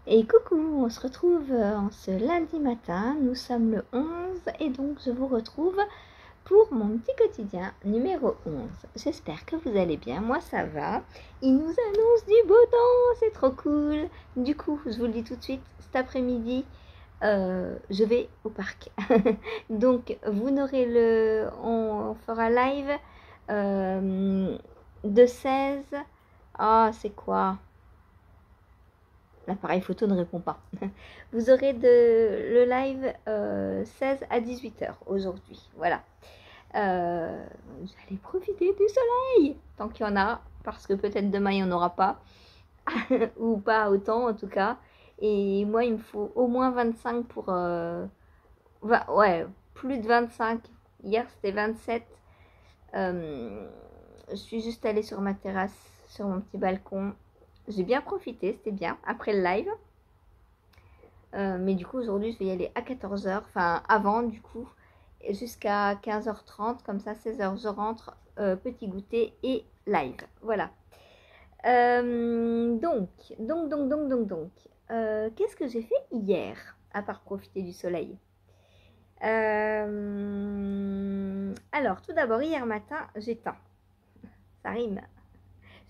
Et coucou, on se retrouve en ce lundi matin, nous sommes le 11 et donc je vous retrouve pour mon petit quotidien numéro 11. J'espère que vous allez bien, moi ça va. Il nous annonce du beau temps, c'est trop cool. Du coup, je vous le dis tout de suite, cet après-midi, je vais au parc. Donc vous n'aurez on fera live de 16. Ah, c'est quoi? L'appareil photo ne répond pas. Vous aurez le live 16 à 18h aujourd'hui. Voilà. J'allais profiter du soleil tant qu'il y en a, parce que peut-être demain il n'y en aura pas, ou pas autant en tout cas. Et moi, il me faut au moins 25 pour... ouais, plus de 25. Hier, c'était 27. Je suis juste allée sur ma terrasse, sur mon petit balcon. J'ai bien profité, c'était bien, après le live. Mais du coup, aujourd'hui, je vais y aller à 14h, enfin avant du coup, jusqu'à 15h30, comme ça, 16h, je rentre, petit goûter et live. Voilà. Donc, qu'est-ce que j'ai fait hier, à part profiter du soleil? Alors, tout d'abord, hier matin, j'éteins. Ça rime.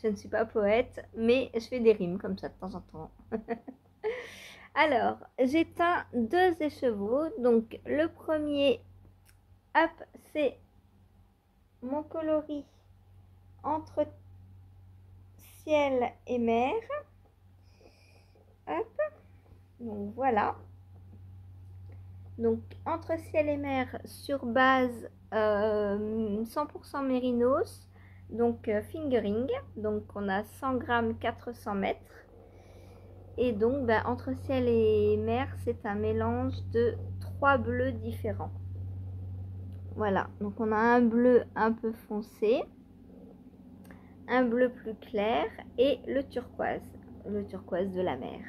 Je ne suis pas poète, mais je fais des rimes comme ça de temps en temps. Alors, j'éteins 2 écheveaux. Donc, le premier, hop, c'est mon coloris entre ciel et mer. Hop, donc voilà. Donc, entre ciel et mer sur base 100% mérinos. Donc, fingering. Donc, on a 100 grammes, 400 mètres. Et donc, entre ciel et mer, c'est un mélange de 3 bleus différents. Voilà, donc on a un bleu un peu foncé, un bleu plus clair et le turquoise de la mer,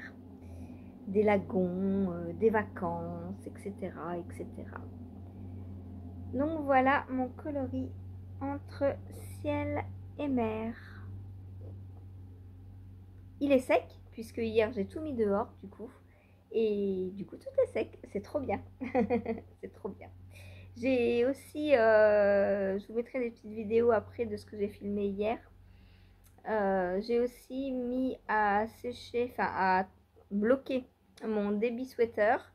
des lagons, des vacances, etc., etc. Donc voilà mon coloris entre ciel et mer. Il est sec, puisque hier j'ai tout mis dehors du coup, et du coup tout est sec, c'est trop bien, c'est trop bien. J'ai aussi, je vous mettrai des petites vidéos après de ce que j'ai filmé hier. J'ai aussi mis à sécher, enfin à bloquer mon débit sweater.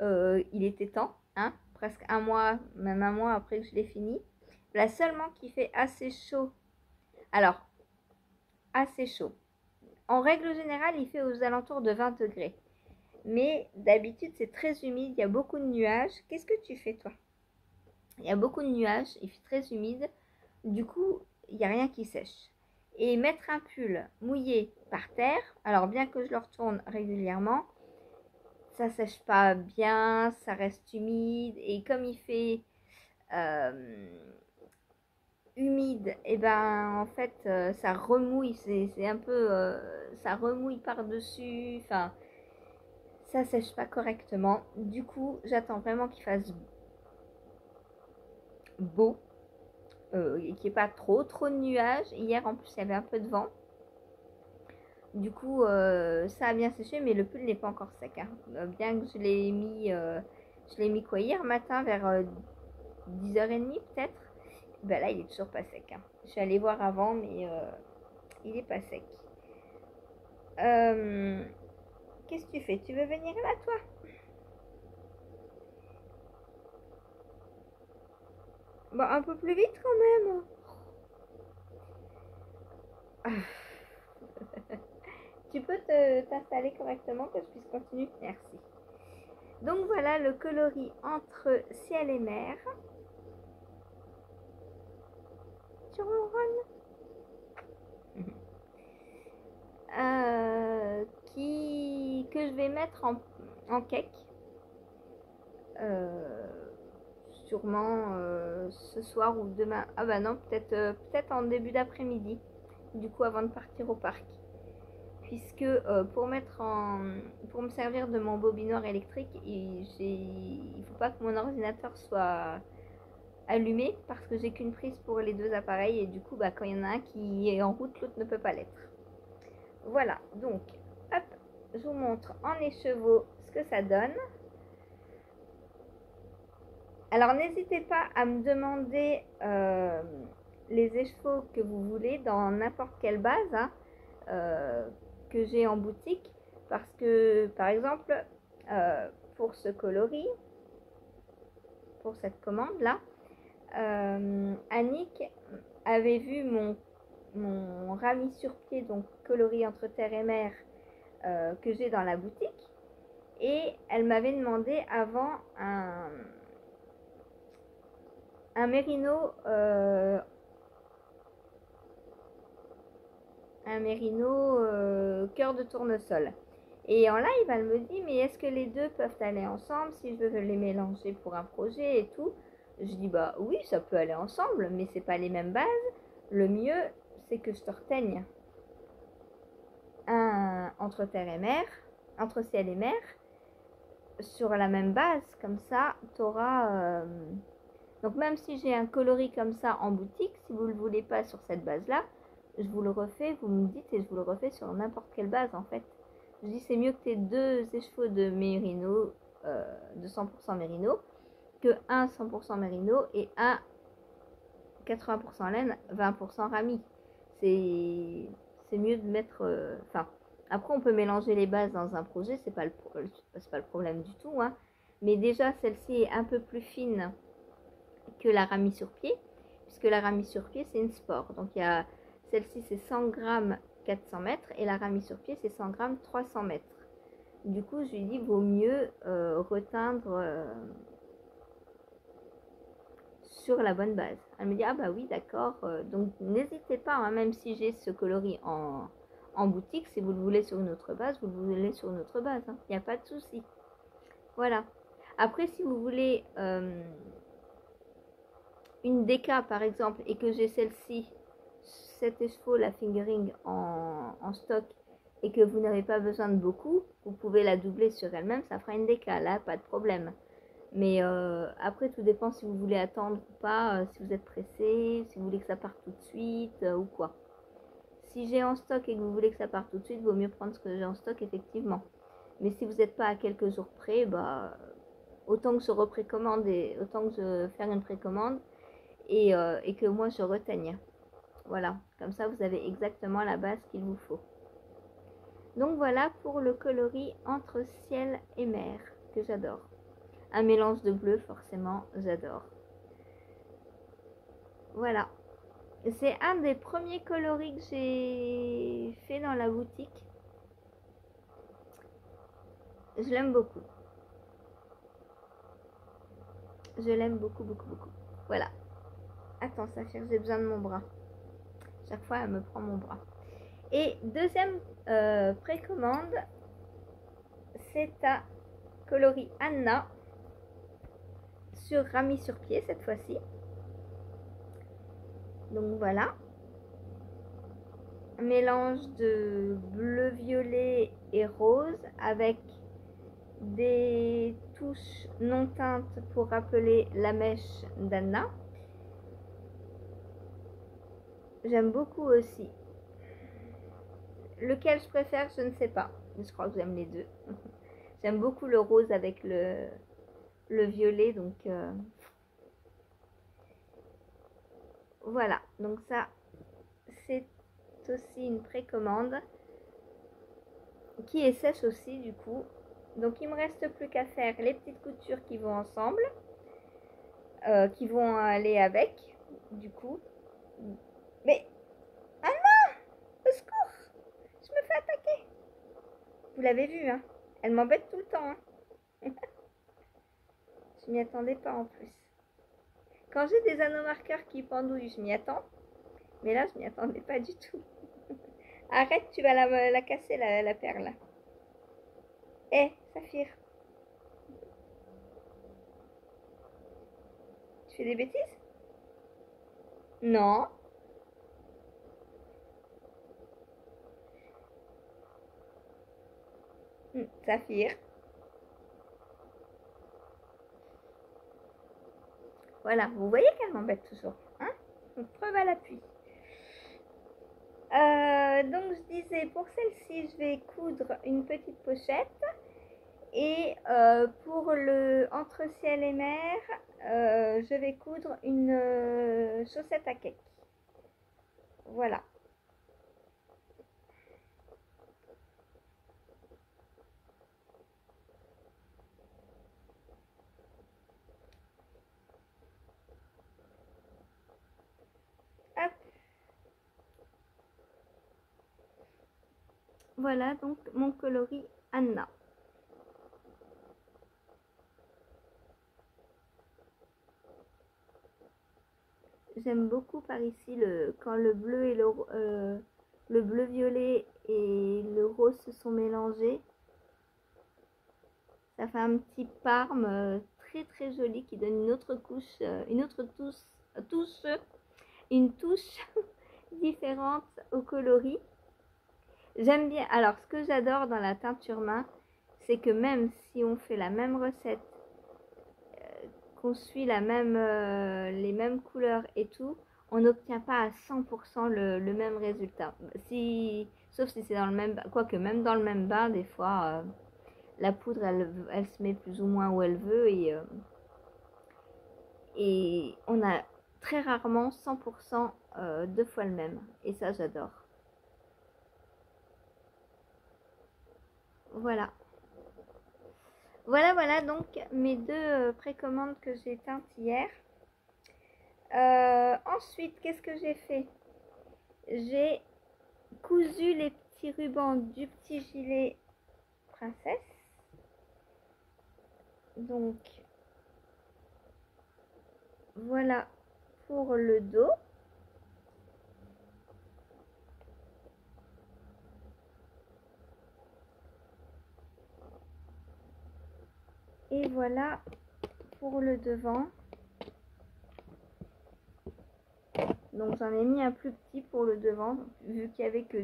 Il était temps, hein, presque un mois, même un mois après que je l'ai fini. Là seulement qui fait assez chaud. Alors, assez chaud. En règle générale, il fait aux alentours de 20 degrés. Mais d'habitude, c'est très humide, il y a beaucoup de nuages. Qu'est-ce que tu fais, toi? Il y a beaucoup de nuages, il fait très humide. Du coup, il n'y a rien qui sèche. Et mettre un pull mouillé par terre, alors bien que je le retourne régulièrement, ça sèche pas bien, ça reste humide. Et comme il fait humide, et ben en fait ça remouille, c'est un peu ça remouille par-dessus, enfin ça sèche pas correctement. Du coup, j'attends vraiment qu'il fasse beau et qu'il n'y ait pas trop de nuages. Hier en plus il y avait un peu de vent. Du coup, ça a bien séché, mais le pull n'est pas encore sec, hein. Bien que je l'ai mis quoi hier matin vers 10h30 peut-être. Ben là, il est toujours pas sec, hein. Je suis allée voir avant, mais il est pas sec. Qu'est-ce que tu fais? Tu veux venir là, toi? Bon, un peu plus vite quand même. Tu peux t'installer correctement que je puisse continuer? Merci. Donc voilà le coloris entre ciel et mer. Tu ronronnes? Que je vais mettre en cake. Euh, Sûrement ce soir ou demain. Ah bah non, peut-être en début d'après-midi. Du coup, avant de partir au parc. Puisque pour me servir de mon bobinoir électrique, il faut pas que mon ordinateur soit allumé parce que j'ai qu'une prise pour les 2 appareils et du coup, quand il y en a un qui est en route, l'autre ne peut pas l'être. Voilà, donc, hop, je vous montre en écheveau ce que ça donne. Alors n'hésitez pas à me demander les écheveaux que vous voulez dans n'importe quelle base hein, que j'ai en boutique. Parce que par exemple, pour ce coloris, pour cette commande là, Annick avait vu mon ramis sur pied, donc coloris entre terre et mer, que j'ai dans la boutique. Et elle m'avait demandé avant un mérino cœur de tournesol. Et en live, elle me dit, mais est-ce que les deux peuvent aller ensemble si je veux les mélanger pour un projet et tout? Je dis, bah oui, ça peut aller ensemble, mais c'est pas les mêmes bases. Le mieux, c'est que je te reteigne un entre terre et mer, entre ciel et mer, sur la même base. Comme ça, tu auras... Donc même si j'ai un coloris comme ça en boutique, si vous ne le voulez pas sur cette base-là, je vous le refais, vous me dites, et je vous le refais sur n'importe quelle base en fait. Je dis c'est mieux que tu aies deux écheveaux de mérino, de 100% mérino, que un 100% mérino et un 80% laine, 20% rami. C'est mieux de mettre... Enfin, après on peut mélanger les bases dans un projet, c'est pas le problème du tout. Hein. Mais déjà celle-ci est un peu plus fine que la ramis sur pied, puisque la ramis sur pied c'est une sport. Donc il y a celle-ci c'est 100 grammes 400 mètres et la ramis sur pied c'est 100 grammes 300 mètres. Du coup je lui dis vaut mieux reteindre sur la bonne base. Elle me dit ah bah oui d'accord, donc n'hésitez pas hein, même si j'ai ce coloris en boutique, si vous le voulez sur une autre base, vous le voulez sur une autre base, il n'y a pas de souci. Voilà. Après si vous voulez une déca par exemple et que j'ai celle-ci, cet écheveau, la fingering en stock et que vous n'avez pas besoin de beaucoup, vous pouvez la doubler sur elle-même, ça fera une déca, là pas de problème. Mais après tout dépend si vous voulez attendre ou pas, si vous êtes pressé, si vous voulez que ça parte tout de suite ou quoi. Si j'ai en stock et que vous voulez que ça parte tout de suite, vaut mieux prendre ce que j'ai en stock effectivement. Mais si vous n'êtes pas à quelques jours près, bah autant que je reprécommande et autant que je faire une précommande et que moi je reteigne. Voilà, comme ça vous avez exactement la base qu'il vous faut. Donc voilà pour le coloris entre ciel et mer que j'adore. Un mélange de bleu forcément, j'adore. Voilà. C'est un des premiers coloris que j'ai fait dans la boutique. Je l'aime beaucoup. Je l'aime beaucoup, beaucoup, beaucoup. Voilà. Attends, ça fait que j'ai besoin de mon bras. Chaque fois, elle me prend mon bras. Et deuxième précommande, c'est un coloris Anna sur ramis sur pied cette fois-ci. Donc voilà. Un mélange de bleu, violet et rose avec des touches non teintes pour rappeler la mèche d'Anna. J'aime beaucoup aussi. Lequel je préfère, je ne sais pas. Je crois que j'aime les deux. J'aime beaucoup le rose avec le violet. Donc voilà. Donc ça, c'est aussi une précommande qui est sèche aussi du coup. Donc il me reste plus qu'à faire les petites coutures qui vont ensemble, qui vont aller avec du coup. Mais Anna, au secours, je me fais attaquer. Vous l'avez vu, hein? Elle m'embête tout le temps. Hein. Je m'y attendais pas en plus. Quand j'ai des anneaux marqueurs qui pendouillent, je m'y attends. Mais là, je m'y attendais pas du tout. Arrête, tu vas la casser, la perle. Hé, Saphir. Tu fais des bêtises? Non. Saphir. Voilà, vous voyez qu'elle m'embête toujours. Hein? Donc, preuve à l'appui. Donc je disais, pour celle-ci, je vais coudre une petite pochette. Et pour le entre ciel et mer, je vais coudre une chaussette à cake. Voilà. Hop. Voilà donc mon coloris Anna. J'aime beaucoup par ici quand le bleu et le bleu violet et le rose se sont mélangés. Ça fait un petit parme très très joli qui donne une autre couche, une touche différente au coloris. J'aime bien. Alors, ce que j'adore dans la teinture main, c'est que même si on fait la même recette, qu'on suit les mêmes couleurs et tout, on n'obtient pas à 100% le même résultat. Sauf si c'est dans le même bain. Quoique, même dans le même bain, des fois, la poudre, elle se met plus ou moins où elle veut et on a très rarement 100% deux fois le même. Et ça, j'adore. Voilà. Voilà donc mes deux précommandes que j'ai teintes hier. Ensuite, qu'est-ce que j'ai fait? J'ai cousu les petits rubans du petit gilet princesse. Donc, voilà pour le dos. Et voilà pour le devant. Donc j'en ai mis un plus petit pour le devant, vu qu'il n'y avait que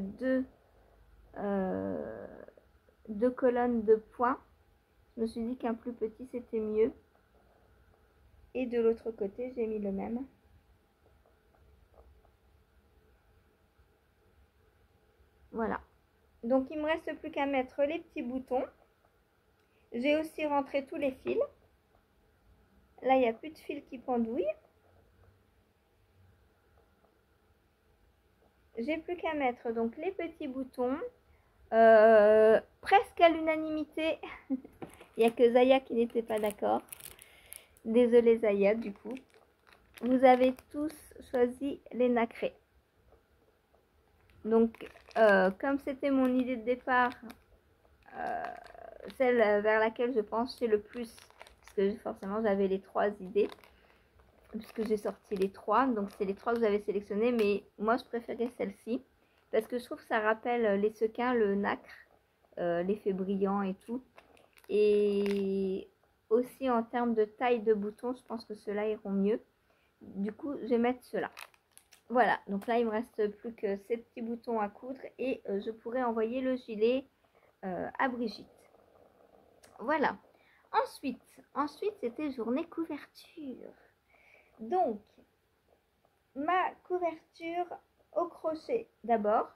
deux colonnes de points. Je me suis dit qu'un plus petit c'était mieux. Et de l'autre côté, j'ai mis le même. Voilà. Donc il me reste plus qu'à mettre les petits boutons. J'ai aussi rentré tous les fils. Là, il n'y a plus de fils qui pendouillent. J'ai plus qu'à mettre donc les petits boutons. Presque à l'unanimité. Il n'y a que Zaya qui n'était pas d'accord. Désolée Zaya du coup. Vous avez tous choisi les nacrés. Donc comme c'était mon idée de départ, celle vers laquelle je penchais le plus, parce que forcément j'avais les trois idées, puisque j'ai sorti les trois, donc c'est les trois que j'avais sélectionnées, mais moi je préférais celle-ci, parce que je trouve que ça rappelle les sequins, le nacre, l'effet brillant et tout. Et aussi en termes de taille de boutons, je pense que ceux-là iront mieux. Du coup, je vais mettre ceux-là. Voilà, donc là, il me reste plus que ces petits boutons à coudre et je pourrais envoyer le gilet à Brigitte. Voilà. Ensuite c'était journée couverture. Donc, ma couverture au crochet d'abord.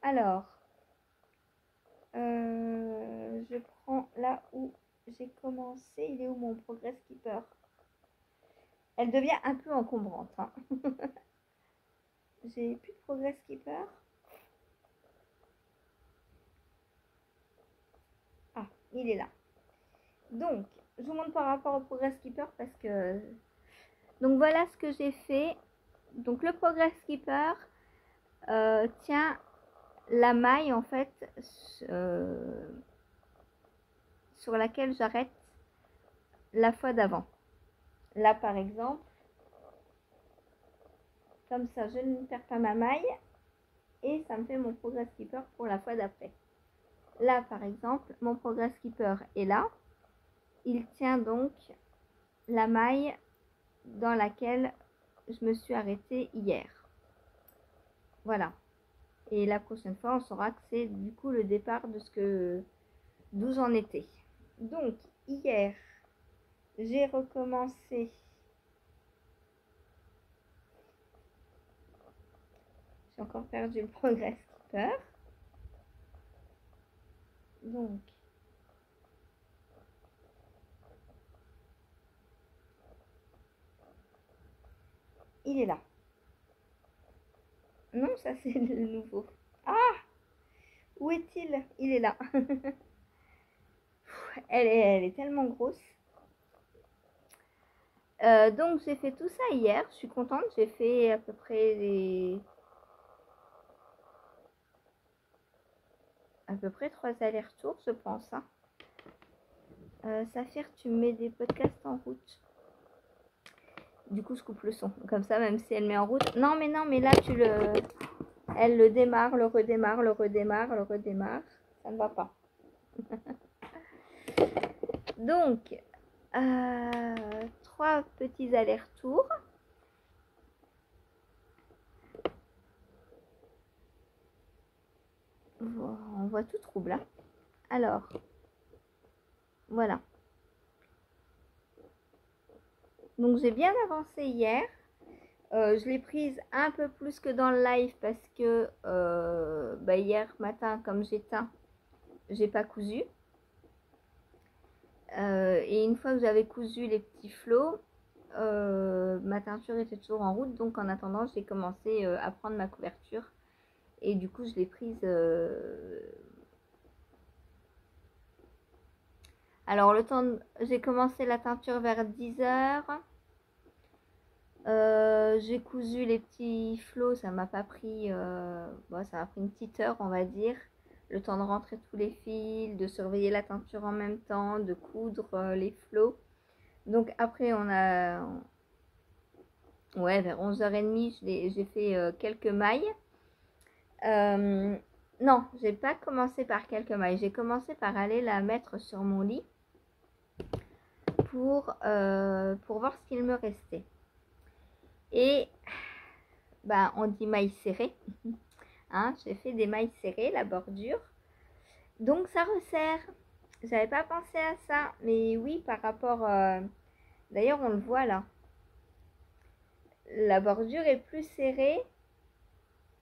Alors, je prends là où j'ai commencé. Il est où mon Progress Keeper? Elle devient un peu encombrante. Hein. J'ai plus de Progress Keeper. Ah, il est là. Donc, je vous montre par rapport au Progress Keeper parce que... Donc, voilà ce que j'ai fait. Donc, le Progress Keeper tient la maille, en fait, sur laquelle j'arrête la fois d'avant. Là, par exemple, comme ça, je ne perds pas ma maille et ça me fait mon Progress Keeper pour la fois d'après. Là, par exemple, mon Progress Keeper est là. Il tient donc la maille dans laquelle je me suis arrêtée hier. Voilà. Et la prochaine fois, on saura que c'est du coup le départ de d'où j'en étais. Donc, hier, j'ai recommencé. J'ai encore perdu le progress skipper. Donc, il est là. Non, ça c'est le nouveau. Ah! Où est-il? Il est là. Elle est tellement grosse. Donc j'ai fait tout ça hier. Je suis contente. J'ai fait à peu près à peu près 3 allers-retours, je pense. Hein. Saphir, tu mets des podcasts en route. Du coup, je coupe le son. Comme ça, même si elle met en route. Non, mais là, tu le... Elle le démarre, le redémarre, le redémarre, le redémarre. Ça ne va pas. Donc, 3 petits allers-retours. On voit tout trouble. Hein. Alors, voilà. Donc, j'ai bien avancé hier. Je l'ai prise un peu plus que dans le live parce que hier matin, comme j'éteins, j'ai pas cousu. Et une fois que j'avais cousu les petits flots, ma teinture était toujours en route. Donc en attendant, j'ai commencé à prendre ma couverture. Et du coup, je l'ai prise... Alors, le temps j'ai commencé la teinture vers 10h. J'ai cousu les petits flots, ça m'a pas pris... ça m'a pris une petite heure, on va dire. Le temps de rentrer tous les fils, de surveiller la teinture en même temps, de coudre les flots. Donc après, on a... Ouais, vers 11h30, j'ai fait quelques mailles. Non, j'ai pas commencé par quelques mailles. J'ai commencé par aller la mettre sur mon lit pour voir ce qu'il me restait. Et on dit mailles serrées. Hein, j'ai fait des mailles serrées, la bordure. Donc ça resserre. J'avais pas pensé à ça. Mais oui, par rapport... D'ailleurs, on le voit là. La bordure est plus serrée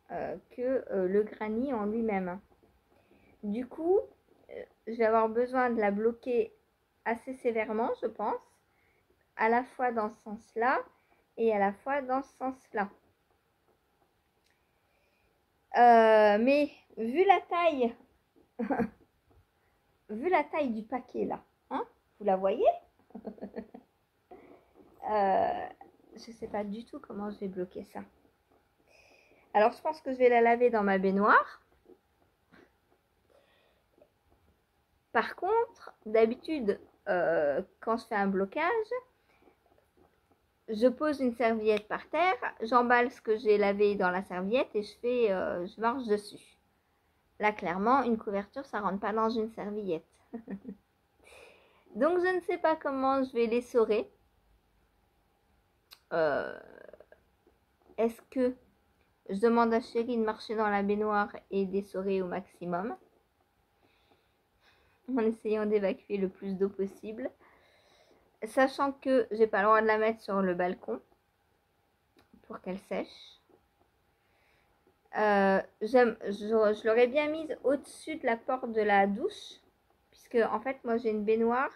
que le granit en lui-même. Du coup, je vais avoir besoin de la bloquer assez sévèrement, je pense. À la fois dans ce sens-là et à la fois dans ce sens-là. Mais vu la taille... vu la taille du paquet là, hein, vous la voyez? Je sais pas du tout comment je vais bloquer ça. Alors je pense que je vais la laver dans ma baignoire. Par contre, d'habitude, quand je fais un blocage, je pose une serviette par terre, j'emballe ce que j'ai lavé dans la serviette et je marche dessus. Là, clairement, une couverture, ça rentre pas dans une serviette. Donc, je ne sais pas comment je vais l'essorer. Est-ce que je demande à Chérie de marcher dans la baignoire et d'essorer au maximum en essayant d'évacuer le plus d'eau possible, sachant que j'ai pas le droit de la mettre sur le balcon pour qu'elle sèche. Je l'aurais bien mise au-dessus de la porte de la douche, puisque en fait moi j'ai une baignoire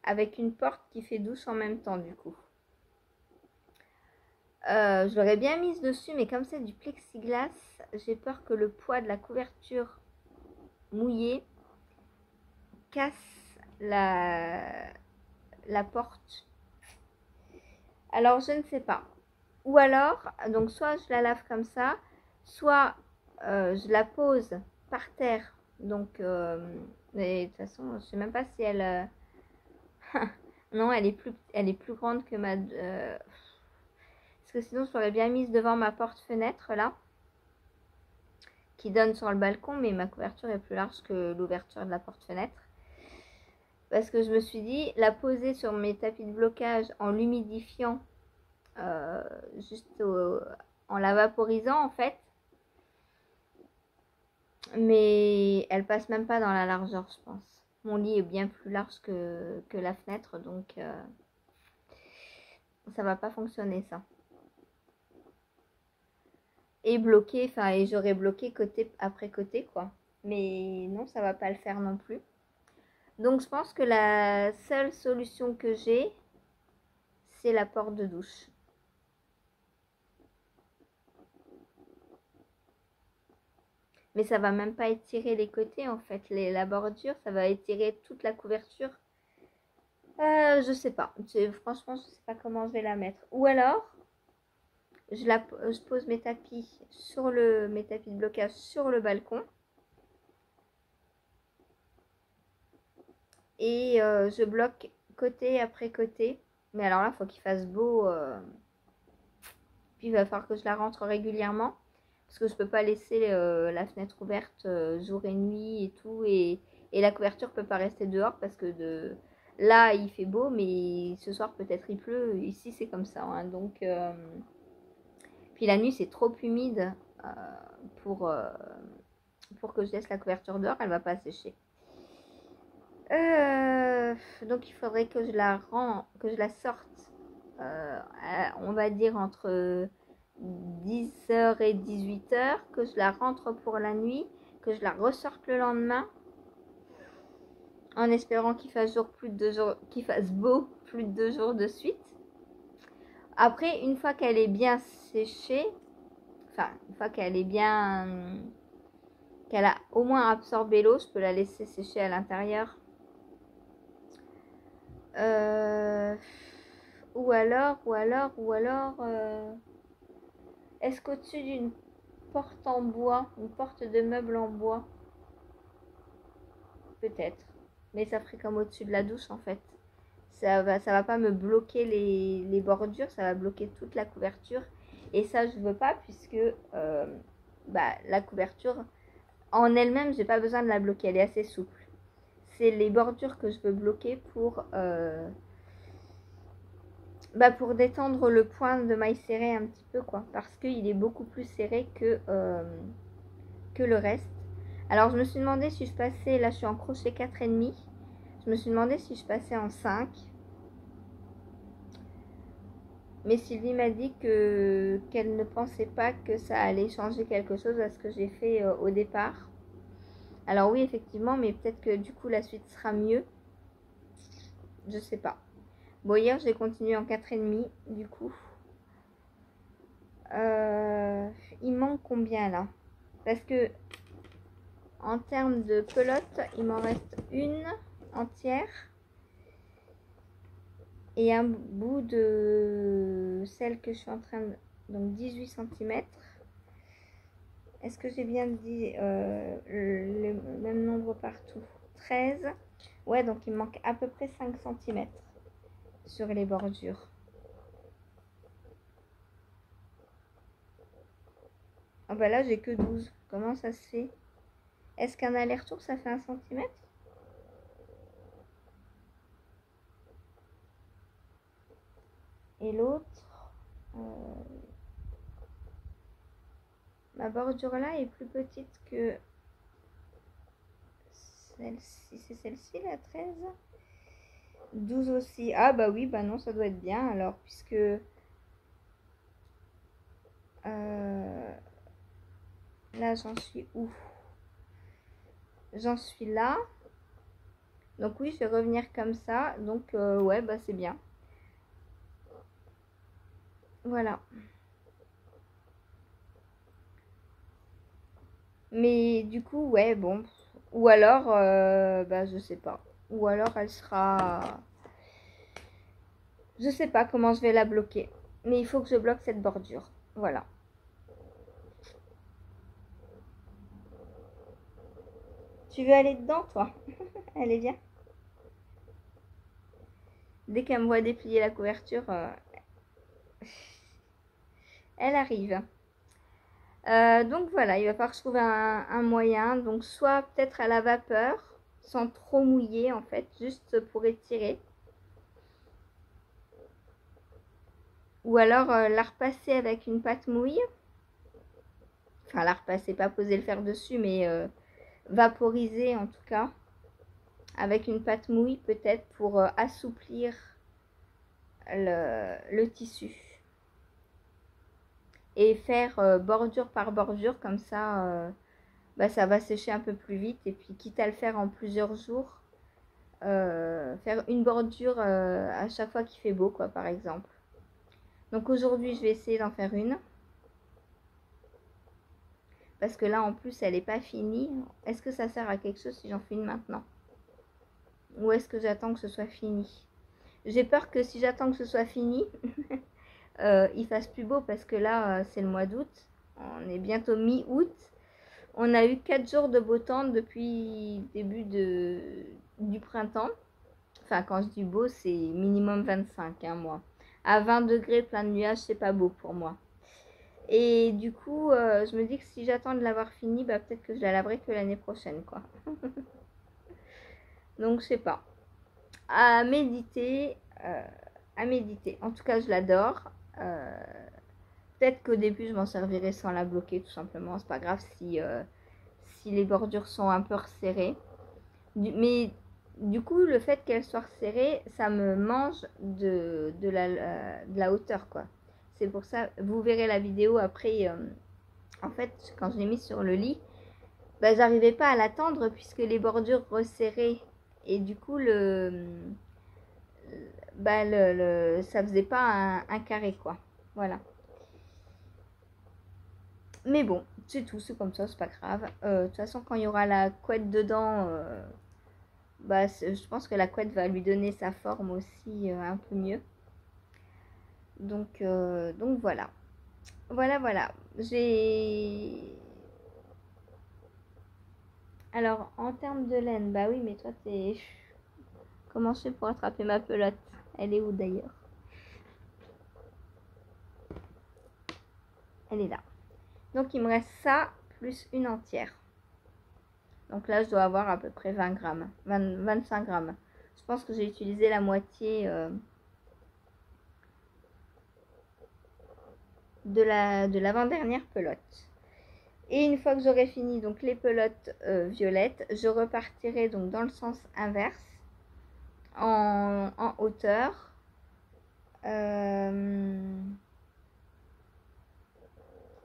avec une porte qui fait douche en même temps du coup. Je l'aurais bien mise dessus, mais comme c'est du plexiglas, j'ai peur que le poids de la couverture mouillée casse la porte. Alors je ne sais pas. Ou alors, donc soit je la lave comme ça, soit je la pose par terre. Donc, mais de toute façon, je ne sais même pas si elle... non, elle est plus grande que ma... parce que sinon, je l'aurais bien mise devant ma porte-fenêtre, là. Qui donne sur le balcon, mais ma couverture est plus large que l'ouverture de la porte-fenêtre. Parce que je me suis dit, la poser sur mes tapis de blocage en l'humidifiant, juste en la vaporisant en fait, mais elle passe même pas dans la largeur, je pense. Mon lit est bien plus large que la fenêtre, donc ça va pas fonctionner ça. et bloqué, enfin, et j'aurais bloqué côté après côté, quoi. Mais non, ça va pas le faire non plus. Donc, je pense que la seule solution que j'ai, c'est la porte de douche. Mais ça va même pas étirer les côtés, en fait, la bordure, ça va étirer toute la couverture. Je sais pas. Franchement, je sais pas comment je vais la mettre. Ou alors, je pose mes tapis mes tapis de blocage sur le balcon. Et je bloque côté après côté. Mais alors là, il faut qu'il fasse beau. Puis il va falloir que je la rentre régulièrement. Parce que je peux pas laisser la fenêtre ouverte jour et nuit et tout. Et la couverture peut pas rester dehors parce que là, il fait beau, mais ce soir, peut-être il pleut. Ici, c'est comme ça, hein. Donc, puis la nuit, c'est trop humide euh, pour, euh, pour que je laisse la couverture dehors. Elle va pas sécher. Donc il faudrait que que je la sorte, on va dire entre 10h et 18h, que je la rentre pour la nuit, que je la ressorte le lendemain, en espérant qu'il fasse qu'il fasse beau plus de 2 jours de suite. Après, une fois qu'elle est bien séchée, enfin une fois qu'elle est bien, qu'elle a au moins absorbé l'eau, je peux la laisser sécher à l'intérieur. Euh, ou alors, est-ce qu'au-dessus d'une porte en bois, une porte de meuble en bois, peut-être. Mais ça ferait comme au-dessus de la douche en fait. Ça va pas me bloquer les bordures, ça va bloquer toute la couverture. Et ça, je veux pas puisque la couverture en elle-même, j'ai pas besoin de la bloquer, elle est assez souple. C'est les bordures que je veux bloquer pour détendre le point de maille serré un petit peu, quoi. Parce qu'il est beaucoup plus serré que le reste. Alors, je me suis demandé si je passais, là je suis en crochet 4,5. Je me suis demandé si je passais en 5. Mais Sylvie m'a dit qu'elle ne pensait pas que ça allait changer quelque chose à ce que j'ai fait au départ. Alors oui, effectivement, mais peut-être que du coup la suite sera mieux. Je sais pas. Bon, hier j'ai continué en 4,5 du coup. Il manque combien là? Parce que en termes de pelote, il m'en reste une entière. Et un bout de celle que je suis en train de... Donc 18 cm. Est-ce que j'ai bien dit le même nombre partout? 13. Ouais, donc il manque à peu près 5 cm sur les bordures. Ah bah là, j'ai que 12. Comment ça se fait? Est-ce qu'un aller-retour, ça fait 1 cm? Et l'autre, ma bordure là est plus petite que celle-ci. C'est celle-ci, la 13? 12 aussi. Ah bah oui, bah non, ça doit être bien alors, puisque là, j'en suis où? J'en suis là. Donc oui, je vais revenir comme ça. Donc ouais, bah c'est bien. Voilà. Mais du coup, ouais, bon. Ou alors, bah je sais pas. Ou alors elle sera... Je sais pas comment je vais la bloquer. Mais il faut que je bloque cette bordure. Voilà. Tu veux aller dedans, toi? Allez, viens. Dès qu'elle me voit déplier la couverture, elle arrive. Donc voilà, il va falloir que je trouve un moyen. Donc soit peut-être à la vapeur, sans trop mouiller en fait, juste pour étirer. Ou alors la repasser avec une pâte mouille. Enfin la repasser, pas poser le fer dessus, mais vaporiser en tout cas. Avec une pâte mouille peut-être pour assouplir le tissu. et faire bordure par bordure, comme ça, bah, ça va sécher un peu plus vite. Et puis quitte à le faire en plusieurs jours, faire une bordure à chaque fois qu'il fait beau, quoi, par exemple. Donc aujourd'hui, je vais essayer d'en faire une. Parce que là, en plus, elle n'est pas finie. Est-ce que ça sert à quelque chose si j'en fais une maintenant? Ou est-ce que j'attends que ce soit fini? J'ai peur que si j'attends que ce soit fini, il fasse plus beau. Parce que là, c'est le mois d'août. On est bientôt mi-août. On a eu 4 jours de beau temps depuis début du printemps. Enfin, quand je dis beau, c'est minimum 25, hein, moi. À 20 degrés, plein de nuages, c'est pas beau pour moi. Et du coup, je me dis que si j'attends de l'avoir fini, bah, peut-être que je la laverai que l'année prochaine, quoi. Donc, je sais pas. À méditer, à méditer. En tout cas, je l'adore. Peut-être qu'au début, je m'en servirai sans la bloquer, tout simplement. C'est pas grave si les bordures sont un peu resserrées. Mais du coup, le fait qu'elle soit resserrée, ça me mange de la hauteur, quoi. C'est pour ça, vous verrez la vidéo après. En fait, quand je l'ai mise sur le lit, bah, j'arrivais pas à l'attendre puisque les bordures resserrées. Et du coup, bah, ça faisait pas un carré, quoi. Voilà. Mais bon, c'est tout, c'est comme ça, c'est pas grave. De toute façon, quand il y aura la couette dedans, bah, je pense que la couette va lui donner sa forme aussi un peu mieux. Donc voilà. Voilà. Alors, en termes de laine, bah oui, mais toi, t'es... Comment je fais pour attraper ma pelote? Elle est où d'ailleurs? Elle est là. Donc, il me reste ça, plus une entière. Donc là, je dois avoir à peu près 20 grammes. 25 grammes. Je pense que j'ai utilisé la moitié de l'avant-dernière pelote. Et une fois que j'aurai fini donc les pelotes violettes, je repartirai donc dans le sens inverse, en hauteur.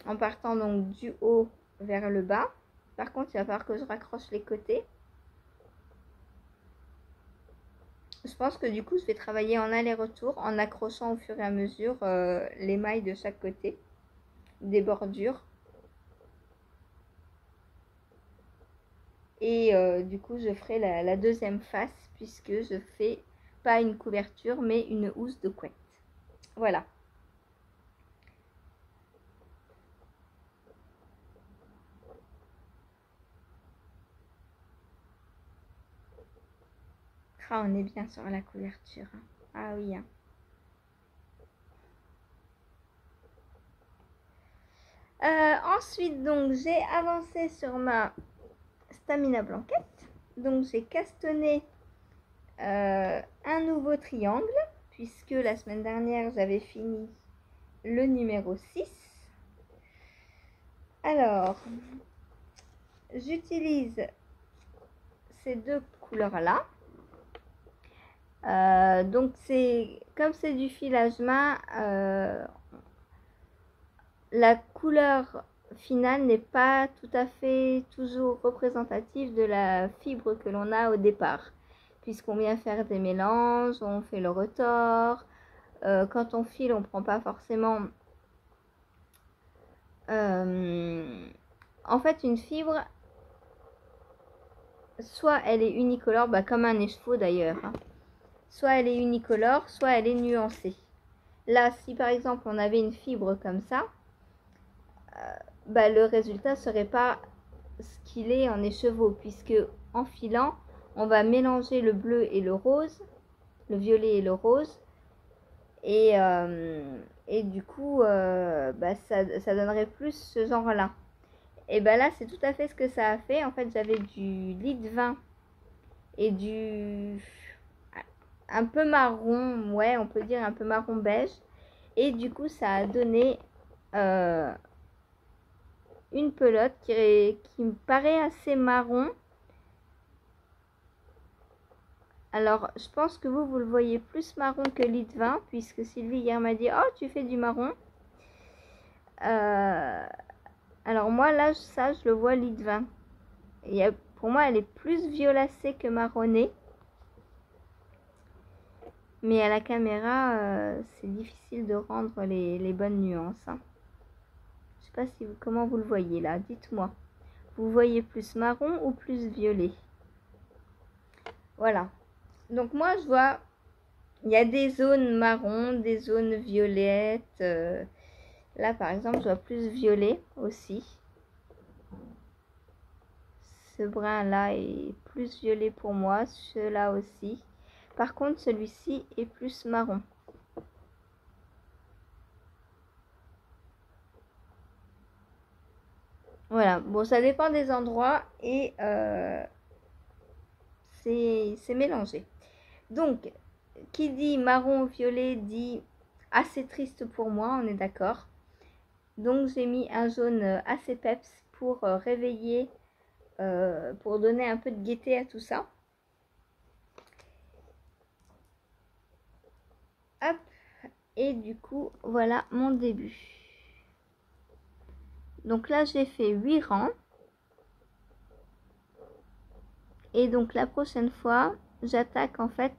En partant donc du haut vers le bas. Par contre, il va falloir que je raccroche les côtés. Je pense que du coup, je vais travailler en aller-retour en accrochant au fur et à mesure les mailles de chaque côté des bordures. Et du coup, je ferai la deuxième face puisque je fais pas une couverture mais une housse de couette. Voilà. Ah, on est bien sur la couverture. Ah oui. Hein. Ensuite, donc, j'ai avancé sur ma Stamina Blanquette. Donc, j'ai castonné un nouveau triangle, puisque la semaine dernière, j'avais fini le numéro 6. Alors, j'utilise ces deux couleurs-là. Donc, comme c'est du filage main, la couleur finale n'est pas tout à fait toujours représentative de la fibre que l'on a au départ, puisqu'on vient faire des mélanges, on fait le retors. Quand on file, on ne prend pas forcément... en fait, une fibre, soit elle est unicolore, bah, comme un écheveau d'ailleurs, hein. Soit elle est unicolore, soit elle est nuancée. Là, si par exemple on avait une fibre comme ça, bah, le résultat serait pas ce qu'il est en écheveau, puisque en filant, on va mélanger le bleu et le rose, le violet et le rose, et du coup, bah, ça donnerait plus ce genre-là. Et bah là, c'est tout à fait ce que ça a fait. En fait, j'avais du lit de vin et du un peu marron, ouais, on peut dire un peu marron beige, et du coup, ça a donné une pelote qui me paraît assez marron. Alors, je pense que vous le voyez plus marron que lit de vin, puisque Sylvie hier m'a dit « Oh, tu fais du marron ». Alors moi là, ça je le vois lit de vin. Pour moi elle est plus violacée que marronnée. Mais à la caméra, c'est difficile de rendre les bonnes nuances. Hein. Je sais pas comment vous le voyez là, dites-moi. Vous voyez plus marron ou plus violet? Voilà. Donc moi je vois, il y a des zones marron, des zones violettes. Là par exemple je vois plus violet aussi. Ce brun là est plus violet pour moi, ceux-là aussi. Par contre celui-ci est plus marron. Voilà, bon ça dépend des endroits et c'est mélangé. Donc, qui dit marron violet dit assez triste pour moi, on est d'accord. Donc j'ai mis un jaune assez peps pour réveiller, pour donner un peu de gaieté à tout ça. Hop, et du coup, voilà mon début. Donc là, j'ai fait 8 rangs. Et donc la prochaine fois, j'attaque en fait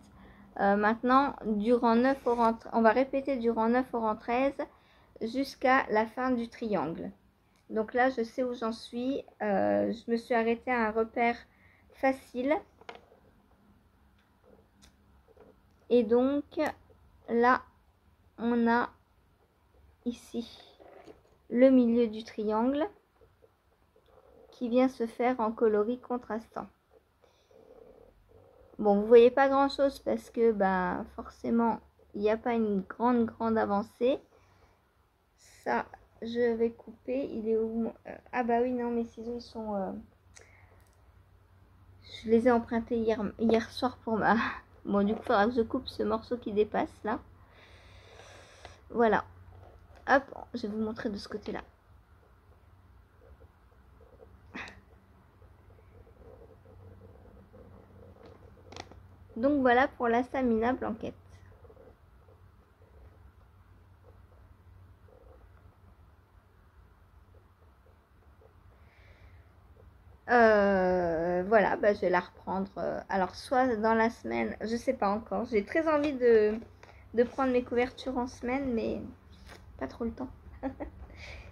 maintenant du rang 9 au rang 13. On va répéter du rang 9 au rang 13 jusqu'à la fin du triangle. Donc là, je sais où j'en suis. Je me suis arrêtée à un repère facile. Et donc, là, on a ici le milieu du triangle qui vient se faire en coloris contrastant. Bon, vous voyez pas grand chose parce que bah, forcément, il n'y a pas une grande avancée. Ça, je vais couper. Il est où? Ah bah oui, non, mes ciseaux, ils sont... Je les ai empruntés hier soir pour ma... Bon, du coup, il faudra que je coupe ce morceau qui dépasse, là. Voilà. Hop, je vais vous montrer de ce côté-là. Donc, voilà pour la Samina Blanquette. Voilà, bah, je vais la reprendre. Alors, soit dans la semaine, je sais pas encore. J'ai très envie de prendre mes couvertures en semaine, mais pas trop le temps.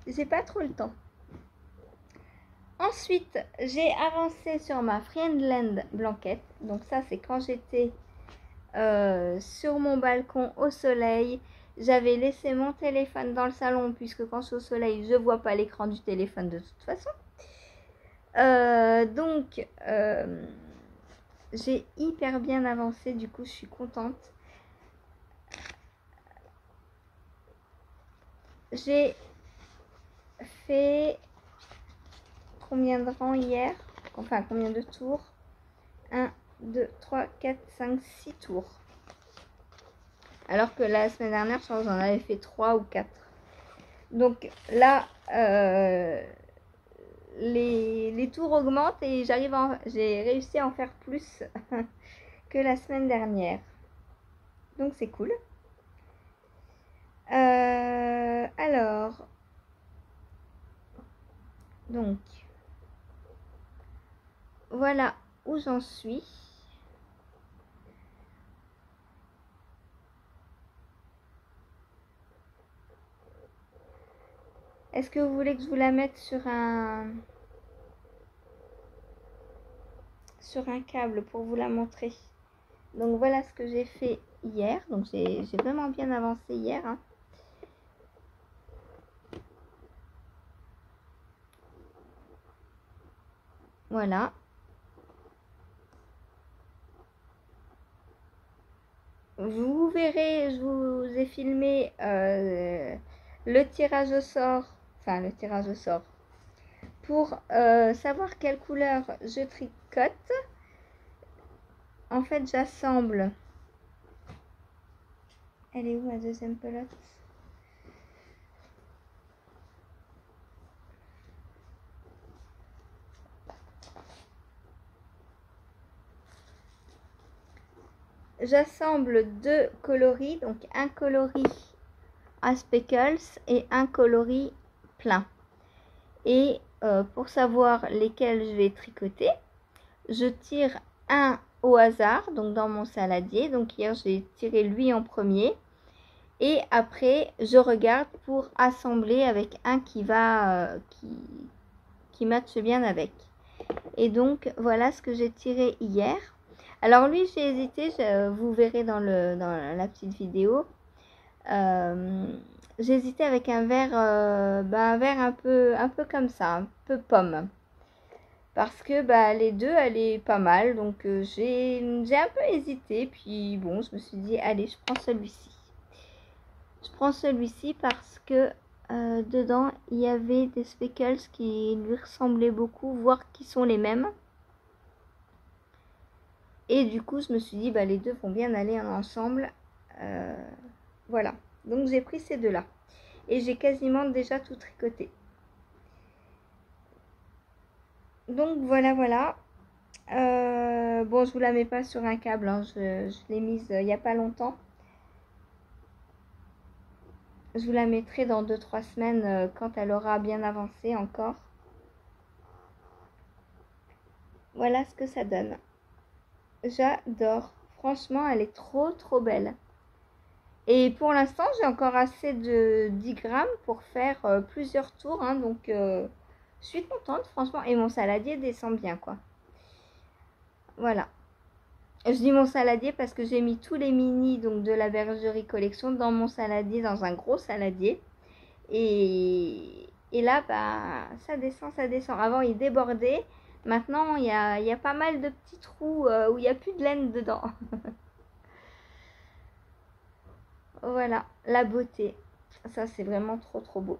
J'ai pas trop le temps. Ensuite, j'ai avancé sur ma Friendland Blanquette. Donc ça, c'est quand j'étais sur mon balcon au soleil. J'avais laissé mon téléphone dans le salon puisque quand je suis au soleil, je vois pas l'écran du téléphone de toute façon. Donc, j'ai hyper bien avancé. Du coup, je suis contente. J'ai fait combien de rangs hier? Enfin, combien de tours? 1, 2, 3, 4, 5, 6 tours. Alors que la semaine dernière, je pense j'en avais fait 3 ou 4. Donc là, les tours augmentent et j'ai réussi à en faire plus que la semaine dernière. Donc c'est cool. Alors, donc, voilà où j'en suis. Est-ce que vous voulez que je vous la mette sur un câble pour vous la montrer? Donc voilà ce que j'ai fait hier. Donc j'ai vraiment bien avancé hier. Hein. Voilà. Vous verrez, je vous ai filmé le tirage au sort. Enfin, le tirage au sort. Pour savoir quelle couleur je tricote. En fait, j'assemble. Elle est où ma deuxième pelote? J'assemble deux coloris, donc un coloris à speckles et un coloris plein. Et pour savoir lesquels je vais tricoter, je tire un au hasard, donc dans mon saladier. Donc hier, j'ai tiré lui en premier. Et après, je regarde pour assembler avec un qui va, qui matche bien avec. Et donc, voilà ce que j'ai tiré hier. Alors lui, j'ai hésité, vous verrez dans la petite vidéo. J'ai hésité avec un vert, un vert un peu comme ça, un peu pomme. Parce que les deux, elle est pas mal. Donc j'ai un peu hésité. Puis bon, je me suis dit, allez, je prends celui-ci. Je prends celui-ci parce que dedans, il y avait des speckles qui lui ressemblaient beaucoup, voire qui sont les mêmes. Et du coup, je me suis dit, les deux vont bien aller ensemble. Voilà. Donc, j'ai pris ces deux-là. Et j'ai quasiment déjà tout tricoté. Donc, voilà. Bon, je vous la mets pas sur un câble. Hein. Je l'ai mise il n'y a pas longtemps. Je vous la mettrai dans 2-3 semaines quand elle aura bien avancé encore. Voilà ce que ça donne. J'adore. Franchement, elle est trop belle. Et pour l'instant, j'ai encore assez de 10 grammes pour faire plusieurs tours. Hein, donc, je suis contente, franchement. Et mon saladier descend bien, quoi. Voilà. Je dis mon saladier parce que j'ai mis tous les mini donc, de la bergerie collection dans mon saladier, dans un gros saladier. Et là, ça descend. Avant, il débordait. Maintenant, il y a pas mal de petits trous où il n'y a plus de laine dedans. Voilà, la beauté. Ça, c'est vraiment trop beau.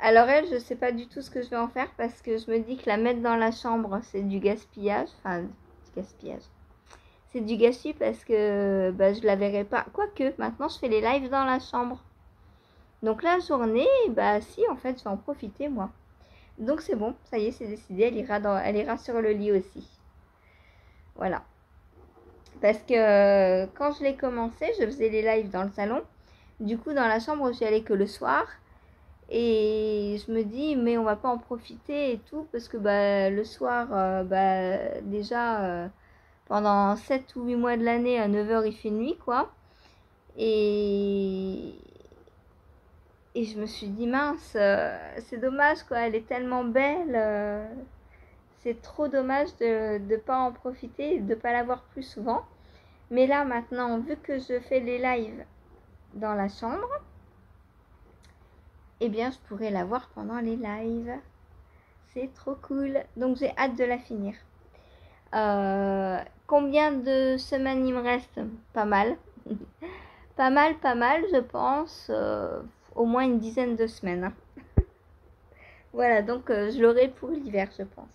Alors elle, je sais pas du tout ce que je vais en faire parce que je me dis que la mettre dans la chambre, c'est du gaspillage. Enfin, du gaspillage. C'est du gâchis parce que je la verrai pas. Quoique, maintenant, je fais les lives dans la chambre. Donc la journée, si, en fait, je vais en profiter, moi. Donc c'est bon, ça y est, c'est décidé. Elle ira sur le lit aussi. Voilà. Parce que quand je l'ai commencé, je faisais les lives dans le salon. Du coup, dans la chambre, j'y allais que le soir. Et je me dis, mais on va pas en profiter et tout, parce que le soir, déjà, pendant 7 ou 8 mois de l'année, à 9h, il fait nuit, quoi. Et je me suis dit, mince, c'est dommage, quoi, elle est tellement belle. C'est trop dommage de ne pas en profiter et de ne pas la voir plus souvent. Mais là, maintenant, vu que je fais les lives dans la chambre, eh bien, je pourrais la voir pendant les lives. C'est trop cool. Donc, j'ai hâte de la finir. Combien de semaines il me reste? Pas mal. pas mal, je pense. Au moins une dizaine de semaines. Voilà, donc je l'aurai pour l'hiver, je pense.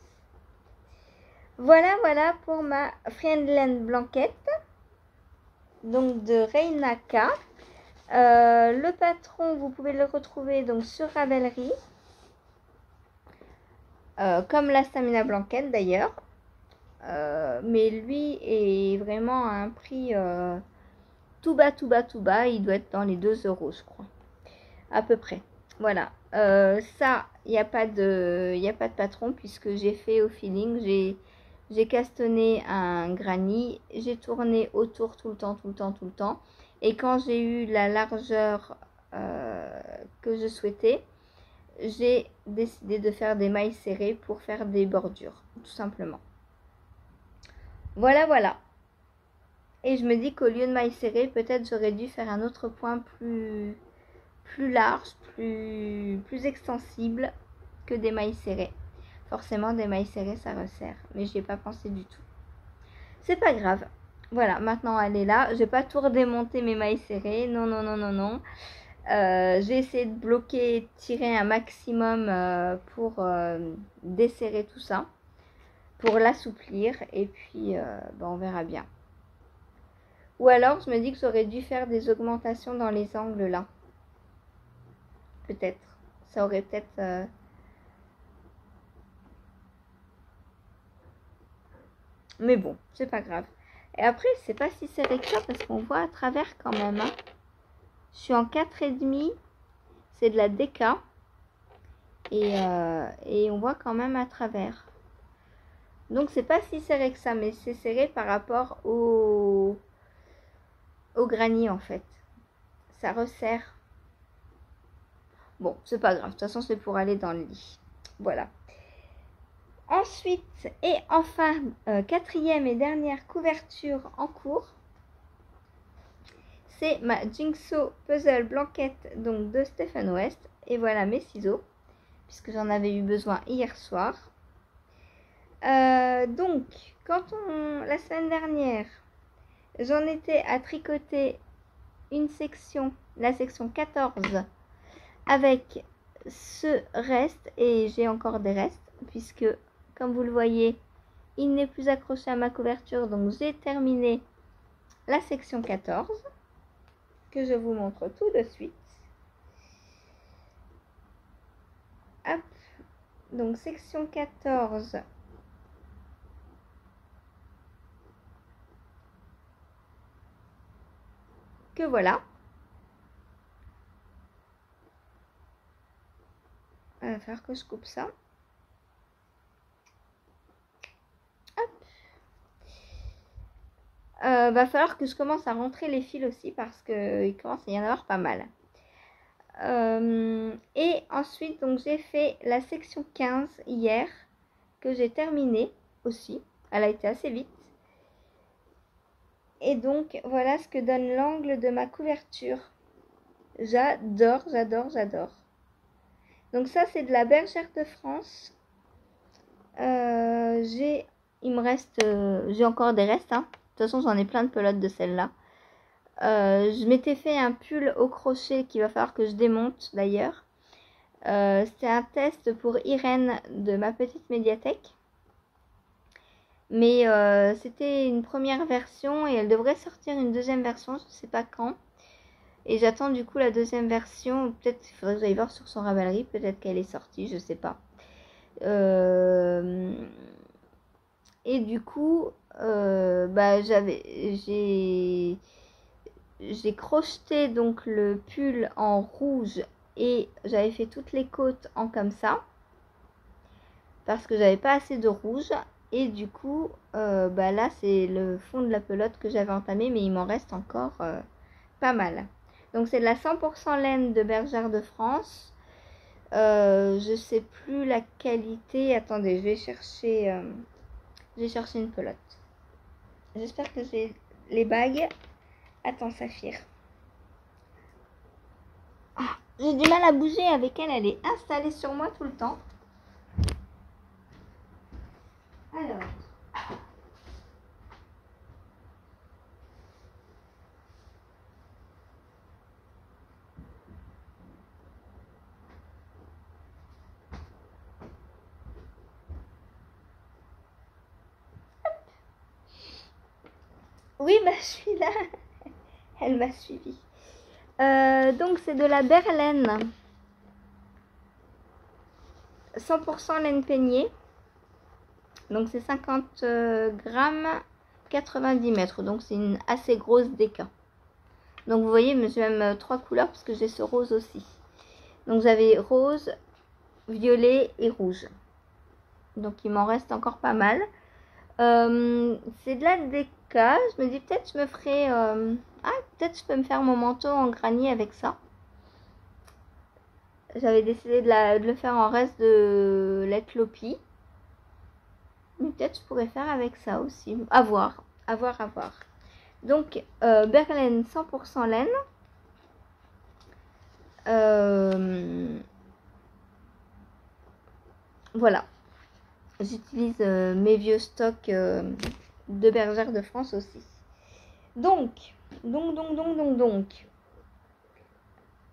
Voilà pour ma Friendland blanquette. Donc, de Reinaka. Le patron, vous pouvez le retrouver donc sur Ravelry. Comme la Stamina Blanquette d'ailleurs. Mais lui est vraiment à un prix tout bas. Il doit être dans les 2 €, je crois. À peu près. Voilà. Ça, il n'y a pas de patron puisque j'ai fait au feeling. J'ai castonné un granny. J'ai tourné autour tout le temps. Et quand j'ai eu la largeur que je souhaitais, j'ai décidé de faire des mailles serrées pour faire des bordures, tout simplement. Voilà. Et je me dis qu'au lieu de mailles serrées, peut-être j'aurais dû faire un autre point plus large, plus extensible que des mailles serrées. Forcément, des mailles serrées, ça resserre. Mais j'y ai pas pensé du tout. C'est pas grave. Voilà, maintenant elle est là. Je vais pas tout redémonter mes mailles serrées. Non. J'ai essayé de bloquer, tirer un maximum pour desserrer tout ça, pour l'assouplir. Et puis, on verra bien. Ou alors, je me dis que j'aurais dû faire des augmentations dans les angles là. Peut-être. Ça aurait peut-être... Mais bon, c'est pas grave. Et après, je sais pas si c'est avec ça parce qu'on voit à travers quand même. Hein. Je suis en 4,5. C'est de la DK. Et on voit quand même à travers. Donc c'est pas si serré que ça, mais c'est serré par rapport au granit en fait. Ça resserre. Bon, c'est pas grave. De toute façon, c'est pour aller dans le lit. Voilà. Ensuite, et enfin, quatrième et dernière couverture en cours. C'est ma Jigsaw Puzzle Blanquette donc de Stephen West. Et voilà mes ciseaux, puisque j'en avais eu besoin hier soir. Donc, la semaine dernière, j'en étais à tricoter une section, la section 14, avec ce reste, et j'ai encore des restes, puisque, comme vous le voyez, il n'est plus accroché à ma couverture, donc j'ai terminé la section 14, que je vous montre tout de suite. Hop, donc section 14, que voilà. Il va falloir que je coupe ça. Hop. Va falloir que je commence à rentrer les fils aussi parce qu'il commence à y en avoir pas mal. Et ensuite, donc j'ai fait la section 15 hier, que j'ai terminée aussi. Elle a été assez vite. Et donc, voilà ce que donne l'angle de ma couverture. J'adore, j'adore, j'adore. Donc ça, c'est de la Bergère de France. J'ai encore des restes. Hein. De toute façon, j'en ai plein de pelotes de celle-là. Je m'étais fait un pull au crochet qu'il va falloir que je démonte d'ailleurs. C'était un test pour Irène de ma petite médiathèque. Mais c'était une première version et elle devrait sortir une deuxième version, je ne sais pas quand. Et j'attends du coup la deuxième version. Peut-être il faudrait que j'aille voir sur son Ravelry. Peut-être qu'elle est sortie, je ne sais pas. Et du coup, j'ai crocheté donc le pull en rouge et j'avais fait toutes les côtes en comme ça parce que j'avais pas assez de rouge. Et du coup, là c'est le fond de la pelote que j'avais entamé, mais il m'en reste encore pas mal. Donc c'est de la 100% laine de Bergère de France. Je sais plus la qualité. Attendez, je vais chercher une pelote. J'espère que j'ai les bagues. Attends, Saphir. Ah, j'ai du mal à bouger avec elle. Elle est installée sur moi tout le temps. Alors. Oui, je suis là. Elle m'a suivi. Donc, c'est de la Berlaine. 100% laine peignée. Donc, c'est 50 grammes, 90 mètres. Donc, c'est une assez grosse déca. Donc, vous voyez, j'ai même 3 couleurs parce que j'ai ce rose aussi. Donc, j'avais rose, violet et rouge. Donc, il m'en reste encore pas mal. C'est de la déca. Je me dis peut-être je me ferai... peut-être je peux me faire mon manteau en granit avec ça. J'avais décidé de le faire en reste de l'Ethiopie. Mais peut-être je pourrais faire avec ça aussi. À voir. Donc, Berlaine 100% laine. Voilà. J'utilise mes vieux stocks de Bergère de France aussi. Donc,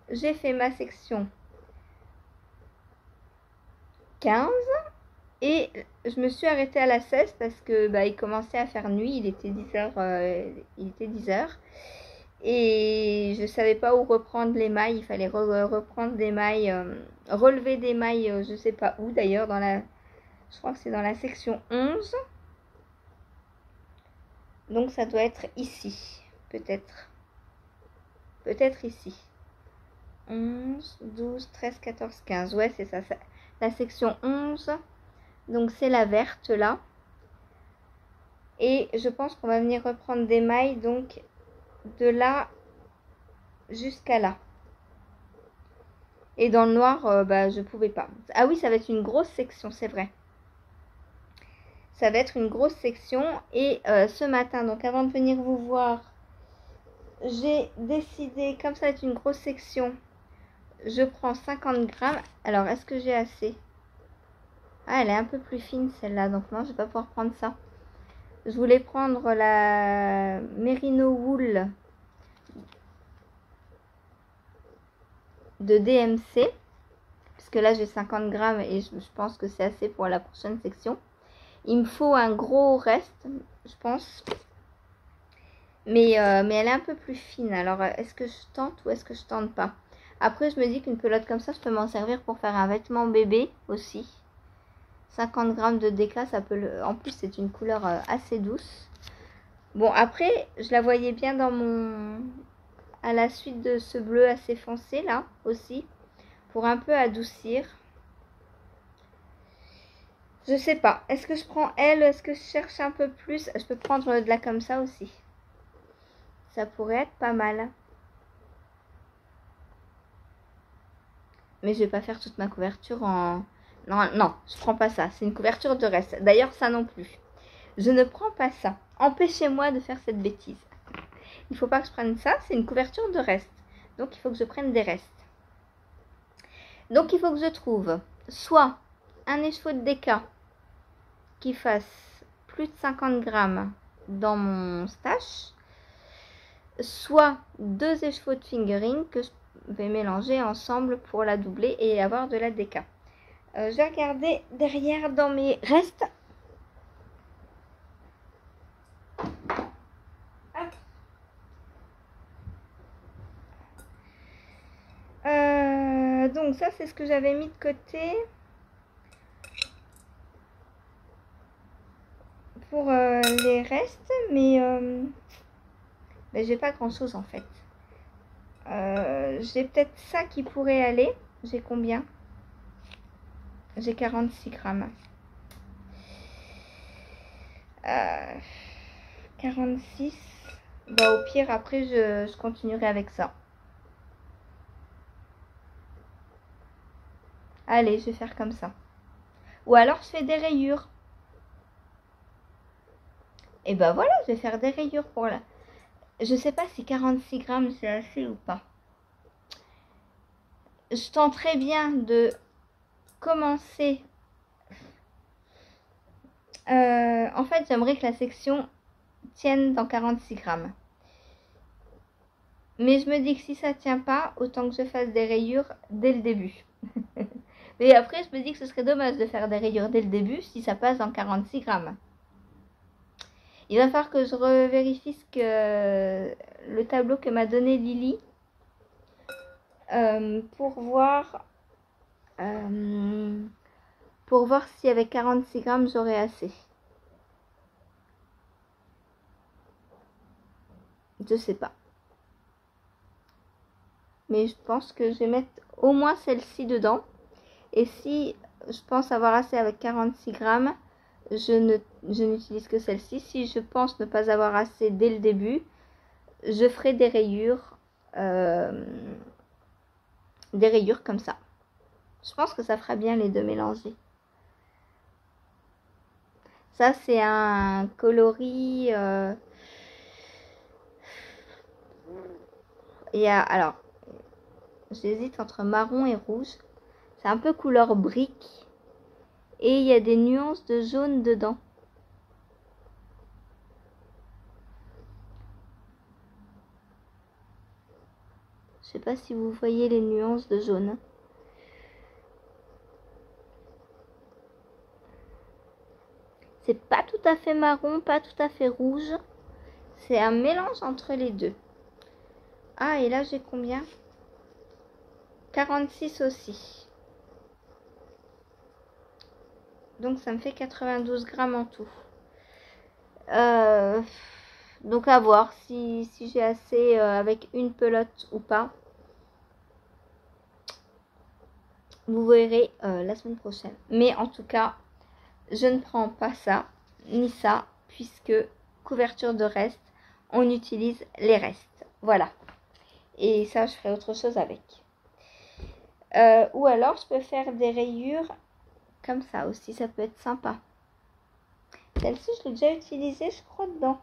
j'ai fait ma section 15 et je me suis arrêtée à la 16 parce que il commençait à faire nuit, il était 10h. Et je savais pas où reprendre les mailles, il fallait reprendre des mailles, relever des mailles, je sais pas où d'ailleurs, je crois que c'est dans la section 11. Donc ça doit être ici, peut-être. Peut-être ici. 11, 12, 13, 14, 15. Ouais, c'est ça. La section 11. Donc c'est la verte là. Et je pense qu'on va venir reprendre des mailles. Donc de là jusqu'à là. Et dans le noir, bah, je pouvais pas. Ah oui, ça va être une grosse section, c'est vrai. Ça va être une grosse section. Et ce matin, donc avant de venir vous voir, j'ai décidé, comme ça va être une grosse section, je prends 50 grammes. Alors, est-ce que j'ai assez? Ah, elle est un peu plus fine celle-là, donc non, je vais pas pouvoir prendre ça. Je voulais prendre la Merino Wool de DMC. Parce que là, j'ai 50 grammes et je pense que c'est assez pour la prochaine section. Il me faut un gros reste, je pense. Mais elle est un peu plus fine. Alors, est-ce que je tente ou est-ce que je tente pas? Après, je me dis qu'une pelote comme ça, je peux m'en servir pour faire un vêtement bébé aussi. 50 grammes de déca, ça peut le... En plus, c'est une couleur assez douce. Bon, après, je la voyais bien dans mon... à la suite de ce bleu assez foncé, là, aussi. Pour un peu adoucir. Je sais pas. Est-ce que je prends elle? Est-ce que je cherche un peu plus? Je peux prendre de la comme ça aussi. Ça pourrait être pas mal. Mais je vais pas faire toute ma couverture en... Non, non, je prends pas ça. C'est une couverture de reste. D'ailleurs, ça non plus. Je ne prends pas ça. Empêchez-moi de faire cette bêtise. Il faut pas que je prenne ça. C'est une couverture de reste. Donc, il faut que je prenne des restes. Donc, il faut que je trouve soit un écheveau de déca qui fasse plus de 50 grammes dans mon stash, soit 2 écheveaux de fingering que je vais mélanger ensemble pour la doubler et avoir de la déca. Je vais regarder derrière dans mes restes. Donc ça, c'est ce que j'avais mis de côté pour les restes, mais j'ai pas grand chose en fait. J'ai peut-être ça qui pourrait aller. J'ai combien? J'ai 46 grammes. 46. Bah, au pire, après, je continuerai avec ça. Allez, je vais faire comme ça. Ou alors, je fais des rayures. Et bah voilà, je vais faire des rayures pour là. Je sais pas si 46 grammes, c'est assez ou pas. Je tenterai bien de commencer. En fait, j'aimerais que la section tienne dans 46 grammes. Mais je me dis que si ça tient pas, autant que je fasse des rayures dès le début. Mais après, je me dis que ce serait dommage de faire des rayures dès le début si ça passe dans 46 grammes. Il va falloir que je revérifie le tableau que m'a donné Lily pour voir si avec 46 grammes j'aurai assez. Je sais pas. Mais je pense que je vais mettre au moins celle-ci dedans. Et si je pense avoir assez avec 46 grammes, je n'utilise que celle-ci. Si je pense ne pas avoir assez dès le début, je ferai des rayures comme ça. Je pense que ça fera bien les deux mélangés. Ça, c'est un coloris. Alors, j'hésite entre marron et rouge. C'est un peu couleur brique. Et il y a des nuances de jaune dedans. Je sais pas si vous voyez les nuances de jaune. C'est pas tout à fait marron, pas tout à fait rouge. C'est un mélange entre les deux. Ah, et là, j'ai combien? 46 aussi. Donc, ça me fait 92 grammes en tout. Donc à voir si j'ai assez avec une pelote ou pas. Vous verrez la semaine prochaine. Mais en tout cas, je ne prends pas ça, ni ça, puisque couverture de reste, on utilise les restes. Voilà. Et ça, je ferai autre chose avec. Ou alors, je peux faire des rayures comme ça aussi. Ça peut être sympa. Celle-ci, je l'ai déjà utilisée, je crois, dedans.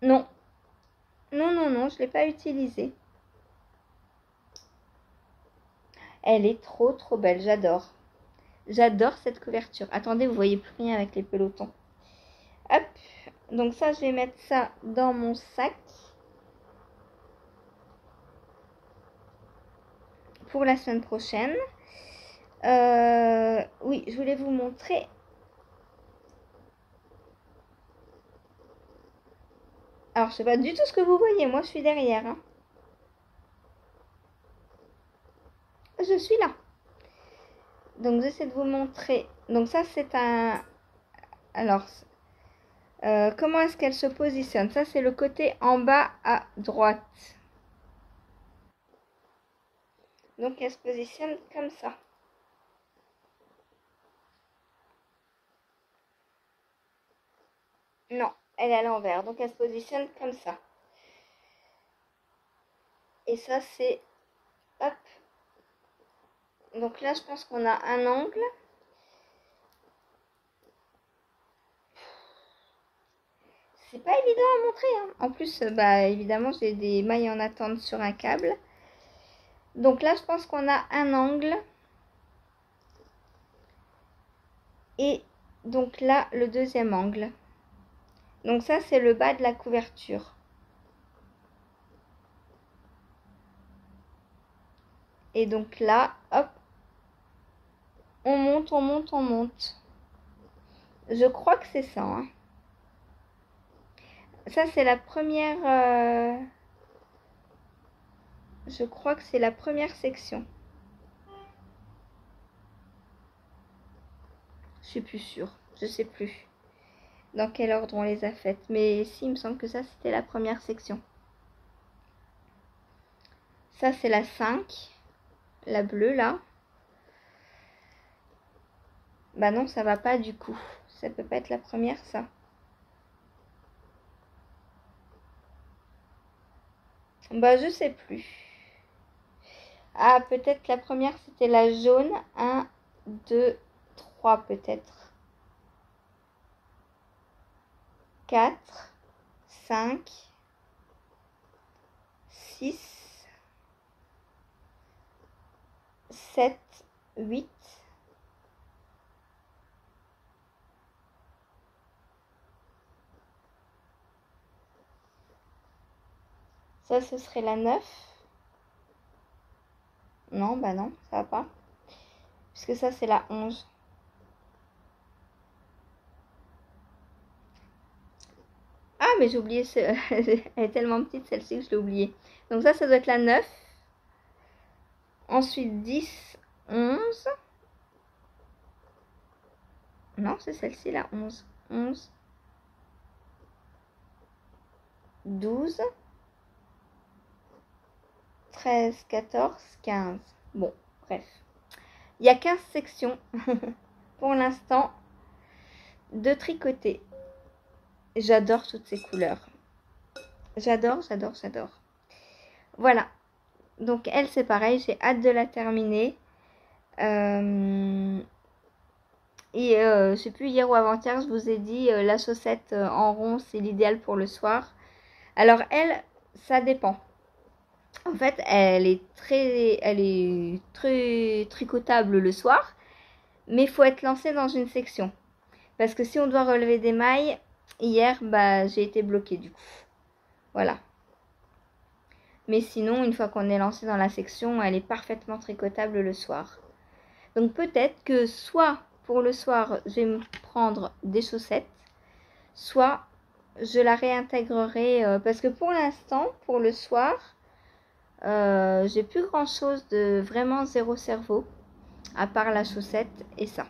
Non. Non, non, non, je ne l'ai pas utilisée. Elle est trop, trop belle. J'adore. J'adore cette couverture. Attendez, vous voyez plus rien avec les pelotons. Hop. Donc ça, je vais mettre ça dans mon sac. Pour la semaine prochaine. Oui, je voulais vous montrer. Alors, je sais pas du tout ce que vous voyez. Moi, je suis derrière. Hein. Je suis là. Donc, j'essaie de vous montrer. Donc, ça, c'est un... Alors, comment est-ce qu'elle se positionne? Ça, c'est le côté en bas à droite. Donc, elle se positionne comme ça. Non, elle est à l'envers. Donc, elle se positionne comme ça. Et ça, c'est... Hop. Donc là, je pense qu'on a un angle. C'est pas évident à montrer. Hein. En plus, bah, évidemment, j'ai des mailles en attente sur un câble. Donc là, je pense qu'on a un angle. Et donc là, le deuxième angle. Donc ça, c'est le bas de la couverture. Et donc là, hop, on monte, on monte, on monte. Je crois que c'est ça. Hein. Ça, c'est la première... Je crois que c'est la première section. Je suis plus sûre. Je sais plus dans quel ordre on les a faites. Mais si, il me semble que ça, c'était la première section. Ça, c'est la 5. La bleue, là. Bah non, ça va pas du coup. Ça peut pas être la première, ça. Bah, je sais plus. Ah, peut-être la première, c'était la jaune. 1, 2, 3, peut-être. 4, 5, 6, 7, 8. Ça, ce serait la 9. Non, bah non, ça va pas. Puisque ça, c'est la 11. Ah, mais j'ai oublié ce... Elle est tellement petite, celle-ci, que je l'ai oubliée. Donc ça doit être la 9. Ensuite, 10, 11. Non, c'est celle-ci, la 11. 11. 12. 13, 14, 15. Bon, bref. Il y a 15 sections pour l'instant de tricoter. J'adore toutes ces couleurs. J'adore, j'adore, j'adore. Voilà. Donc elle, c'est pareil. J'ai hâte de la terminer. Je sais plus, hier ou avant-hier, je vous ai dit la chaussette en rond, c'est l'idéal pour le soir. Alors elle, ça dépend. En fait, elle est très tricotable le soir, mais il faut être lancé dans une section. Parce que si on doit relever des mailles, hier, bah, j'ai été bloquée du coup. Voilà. Mais sinon, une fois qu'on est lancé dans la section, elle est parfaitement tricotable le soir. Donc peut-être que soit pour le soir, je vais me prendre des chaussettes, soit je la réintégrerai. Parce que pour l'instant, pour le soir, j'ai plus grand chose de vraiment zéro cerveau, à part la chaussette et ça.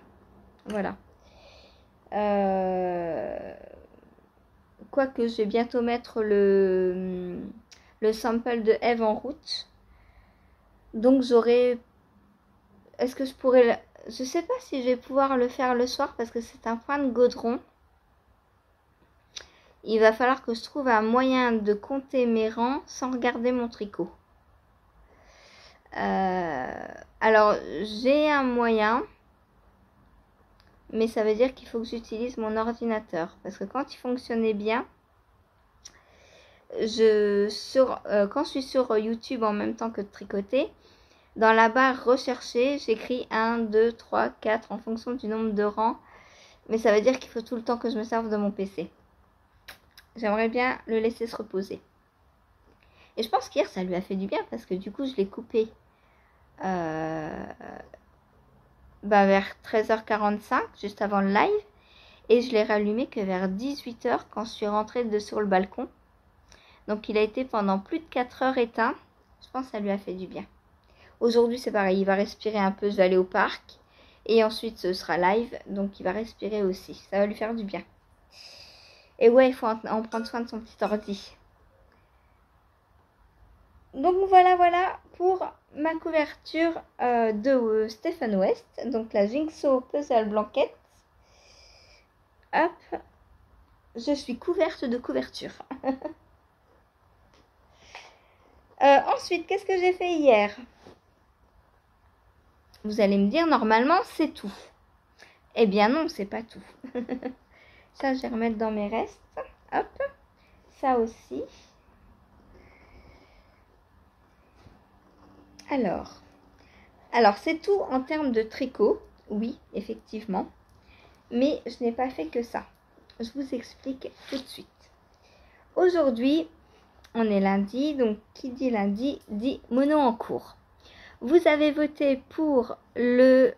Voilà. Quoique je vais bientôt mettre le sample de Eve en route. Donc j'aurai... Est-ce que je pourrais... Je sais pas si je vais pouvoir le faire le soir parce que c'est un point de goudron. Il va falloir que je trouve un moyen de compter mes rangs sans regarder mon tricot. Alors j'ai un moyen, mais ça veut dire qu'il faut que j'utilise mon ordinateur. Parce que quand il fonctionnait bien, quand je suis sur YouTube en même temps que de tricoter, dans la barre rechercher, j'écris 1, 2, 3, 4 en fonction du nombre de rangs. Mais ça veut dire qu'il faut tout le temps que je me serve de mon PC. J'aimerais bien le laisser se reposer. Et je pense qu'hier, ça lui a fait du bien parce que du coup, je l'ai coupé vers 13h45, juste avant le live. Et je l'ai rallumé que vers 18h quand je suis rentrée sur le balcon. Donc, il a été pendant plus de 4 heures éteint. Je pense que ça lui a fait du bien. Aujourd'hui, c'est pareil. Il va respirer un peu. Je vais aller au parc. Et ensuite, ce sera live. Donc, il va respirer aussi. Ça va lui faire du bien. Et ouais, il faut en prendre soin de son petit ordi. Donc voilà pour ma couverture de Stephen West. Donc la Jigsaw Puzzle Blanket. Hop. Je suis couverte de couverture. Ensuite, qu'est-ce que j'ai fait hier? Vous allez me dire, normalement, c'est tout. Eh bien non, c'est pas tout. Ça, je vais remettre dans mes restes. Hop. Ça aussi. Alors c'est tout en termes de tricot. Oui, effectivement. Mais je n'ai pas fait que ça. Je vous explique tout de suite. Aujourd'hui, on est lundi. Donc, qui dit lundi, dit mono en cours. Vous avez voté pour le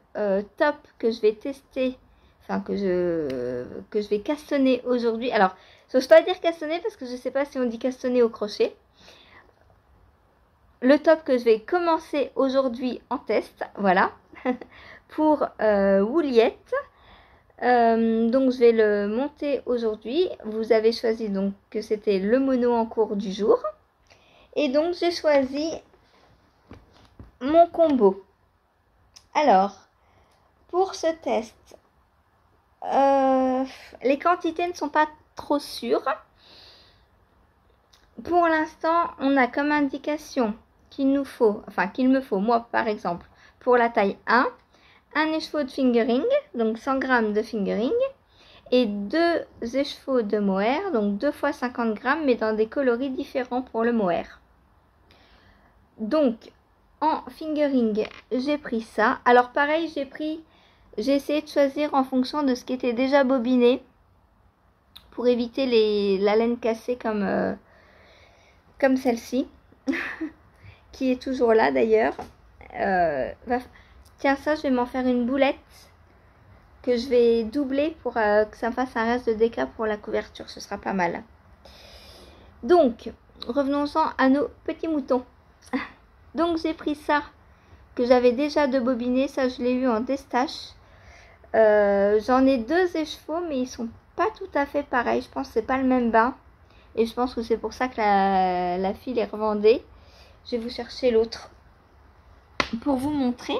top que je vais tester, enfin que je vais castonner aujourd'hui. Alors, je n'ose pas dire castonner parce que je ne sais pas si on dit castonner au crochet. Le top que je vais commencer aujourd'hui en test, voilà, pour Wouliette. Donc je vais le monter aujourd'hui. Vous avez choisi donc que c'était le mono en cours du jour. Et donc j'ai choisi mon combo. Alors, pour ce test, les quantités ne sont pas trop sûres. Pour l'instant, on a comme indication qu'il me faut, moi par exemple, pour la taille 1, un écheveau de fingering, donc 100 g de fingering, et 2 écheveaux de mohair, donc 2 fois 50 g, mais dans des coloris différents pour le mohair. Donc, en fingering, j'ai pris ça. Alors pareil, j'ai essayé de choisir en fonction de ce qui était déjà bobiné, pour éviter la laine cassée comme celle-ci, qui est toujours là d'ailleurs. Tiens, ça, je vais m'en faire une boulette que je vais doubler pour que ça me fasse un reste de déca pour la couverture. Ce sera pas mal. Donc, revenons-en à nos petits moutons. Donc, j'ai pris ça que j'avais déjà de bobiné. Ça, je l'ai eu en destache. J'en ai 2 écheveaux, mais ils sont pas tout à fait pareils. Je pense que c'est pas le même bain. Et je pense que c'est pour ça que la fille les revendait. Je vais vous chercher l'autre pour vous montrer.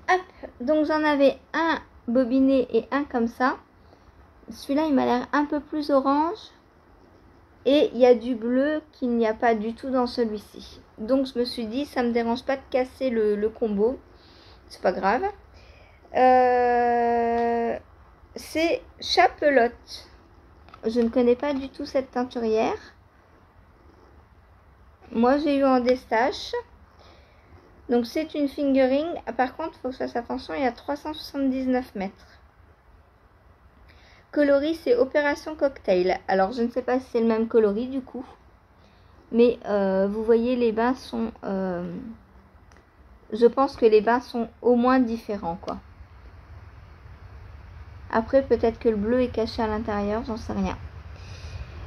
Hop, donc j'en avais un bobiné et un comme ça. Celui-là, il m'a l'air un peu plus orange. Et il y a du bleu qu'il n'y a pas du tout dans celui-ci. Donc je me suis dit, ça me dérange pas de casser le combo. C'est pas grave. C'est Chapelotte. Je ne connais pas du tout cette teinturière. Moi, j'ai eu en destache. Donc c'est une fingering. Par contre, il faut que je fasse attention, il y a 379 mètres. Coloris, c'est Opération Cocktail. Alors, je ne sais pas si c'est le même coloris du coup. Mais vous voyez, les bains sont... je pense que les bains sont au moins différents, quoi. Après, peut-être que le bleu est caché à l'intérieur, j'en sais rien.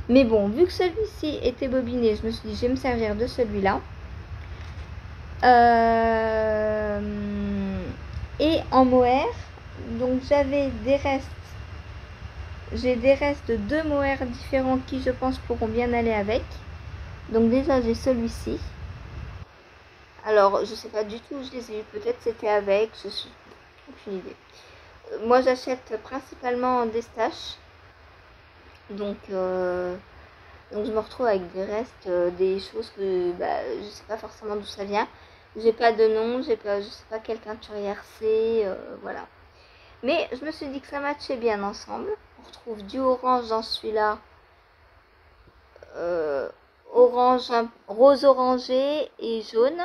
Mais bon, vu que celui-ci était bobiné, je me suis dit, je vais me servir de celui-là. Et en mohair, donc j'avais des restes. J'ai des restes de 2 mohair différents qui, je pense, pourront bien aller avec. Donc déjà, j'ai celui-ci. Alors, je sais pas du tout où je les ai eu. Peut-être c'était avec, je suis aucune idée. Moi, j'achète principalement des staches. Donc je me retrouve avec des restes, des choses que je sais pas forcément d'où ça vient. J'ai pas de nom, je sais pas quelle teinturière c'est, voilà. Mais je me suis dit que ça matchait bien ensemble. On retrouve du orange dans celui-là, orange, rose orangé et jaune.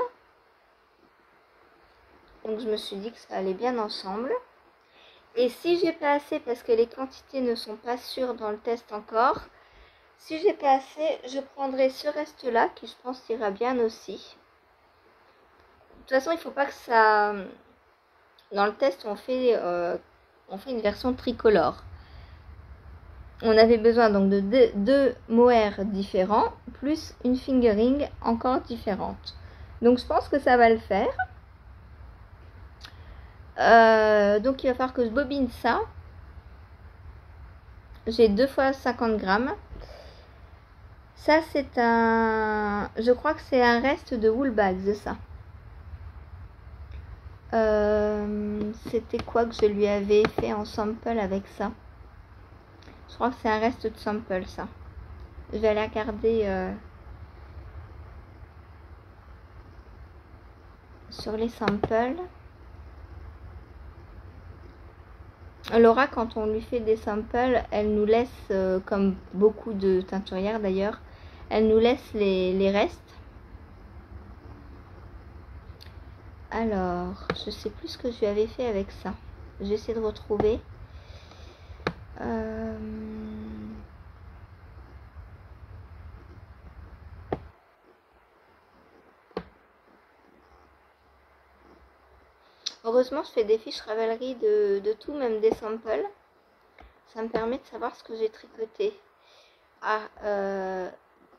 Donc je me suis dit que ça allait bien ensemble. Et si j'ai pas assez, parce que les quantités ne sont pas sûres dans le test encore, si j'ai pas assez, je prendrai ce reste-là qui je pense ira bien aussi. De toute façon, il faut pas que ça... Dans le test, on fait une version tricolore. On avait besoin donc de deux mohair différents, plus une fingering encore différente. Donc je pense que ça va le faire. Donc il va falloir que je bobine ça. J'ai 2 fois 50 grammes. Ça c'est un... Je crois que c'est un reste de wool bags, ça. C'était quoi que je lui avais fait en sample avec ça? Je crois que c'est un reste de sample, ça. Je vais aller regarder sur les samples. Laura, quand on lui fait des samples, elle nous laisse, comme beaucoup de teinturières d'ailleurs, elle nous laisse les restes. Alors, je sais plus ce que je lui avais fait avec ça. J'essaie de retrouver. Heureusement, je fais des fiches Ravelry de tout, même des samples. Ça me permet de savoir ce que j'ai tricoté. Ah,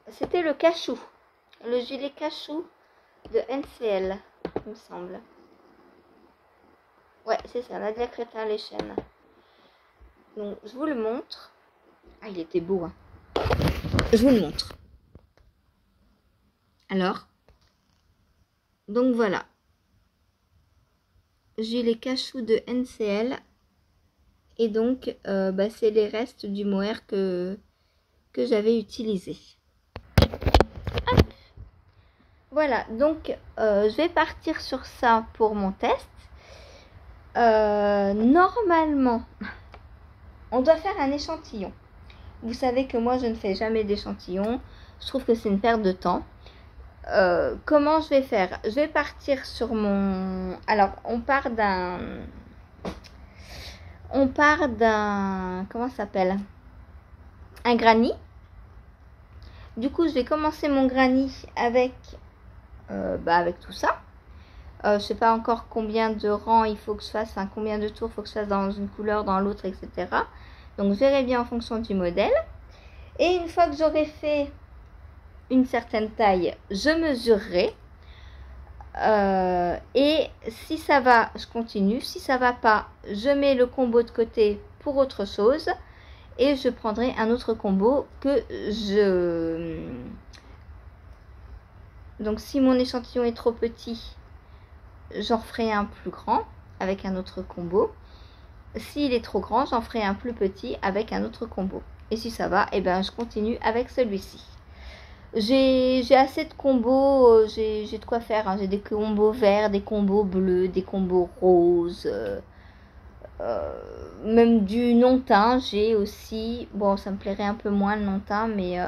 c'était le cachou. Le gilet cachou de NCL, il me semble. Ouais, c'est ça, Nadia Crétin les chaînes. Donc, je vous le montre. Ah, il était beau, hein. Je vous le montre. Alors, donc voilà. Gilet cachou de NCL. Et donc, c'est les restes du mohair que j'avais utilisé. Hop. Voilà, donc je vais partir sur ça pour mon test. Normalement, on doit faire un échantillon. Vous savez que moi, je ne fais jamais d'échantillon. Je trouve que c'est une perte de temps. Comment je vais faire? Je vais partir sur mon... Alors, on part d'un... Comment ça s'appelle? Un granny. Du coup, je vais commencer mon granny avec tout ça. Je sais pas encore combien de rangs il faut que je fasse, enfin combien de tours il faut que je fasse dans une couleur, dans l'autre, etc. Donc, je verrai bien en fonction du modèle. Et une fois que j'aurai fait une certaine taille, je mesurerai. Et si ça va, je continue. Si ça va pas, je mets le combo de côté pour autre chose. Et je prendrai un autre combo que je... Donc si mon échantillon est trop petit, j'en ferai un plus grand avec un autre combo. S'il est trop grand, j'en ferai un plus petit avec un autre combo. Et si ça va, et ben je continue avec celui-ci. J'ai assez de combos, j'ai de quoi faire, hein. J'ai des combos verts, des combos bleus, des combos roses, même du non-teint j'ai aussi. Bon, ça me plairait un peu moins le non-teint, mais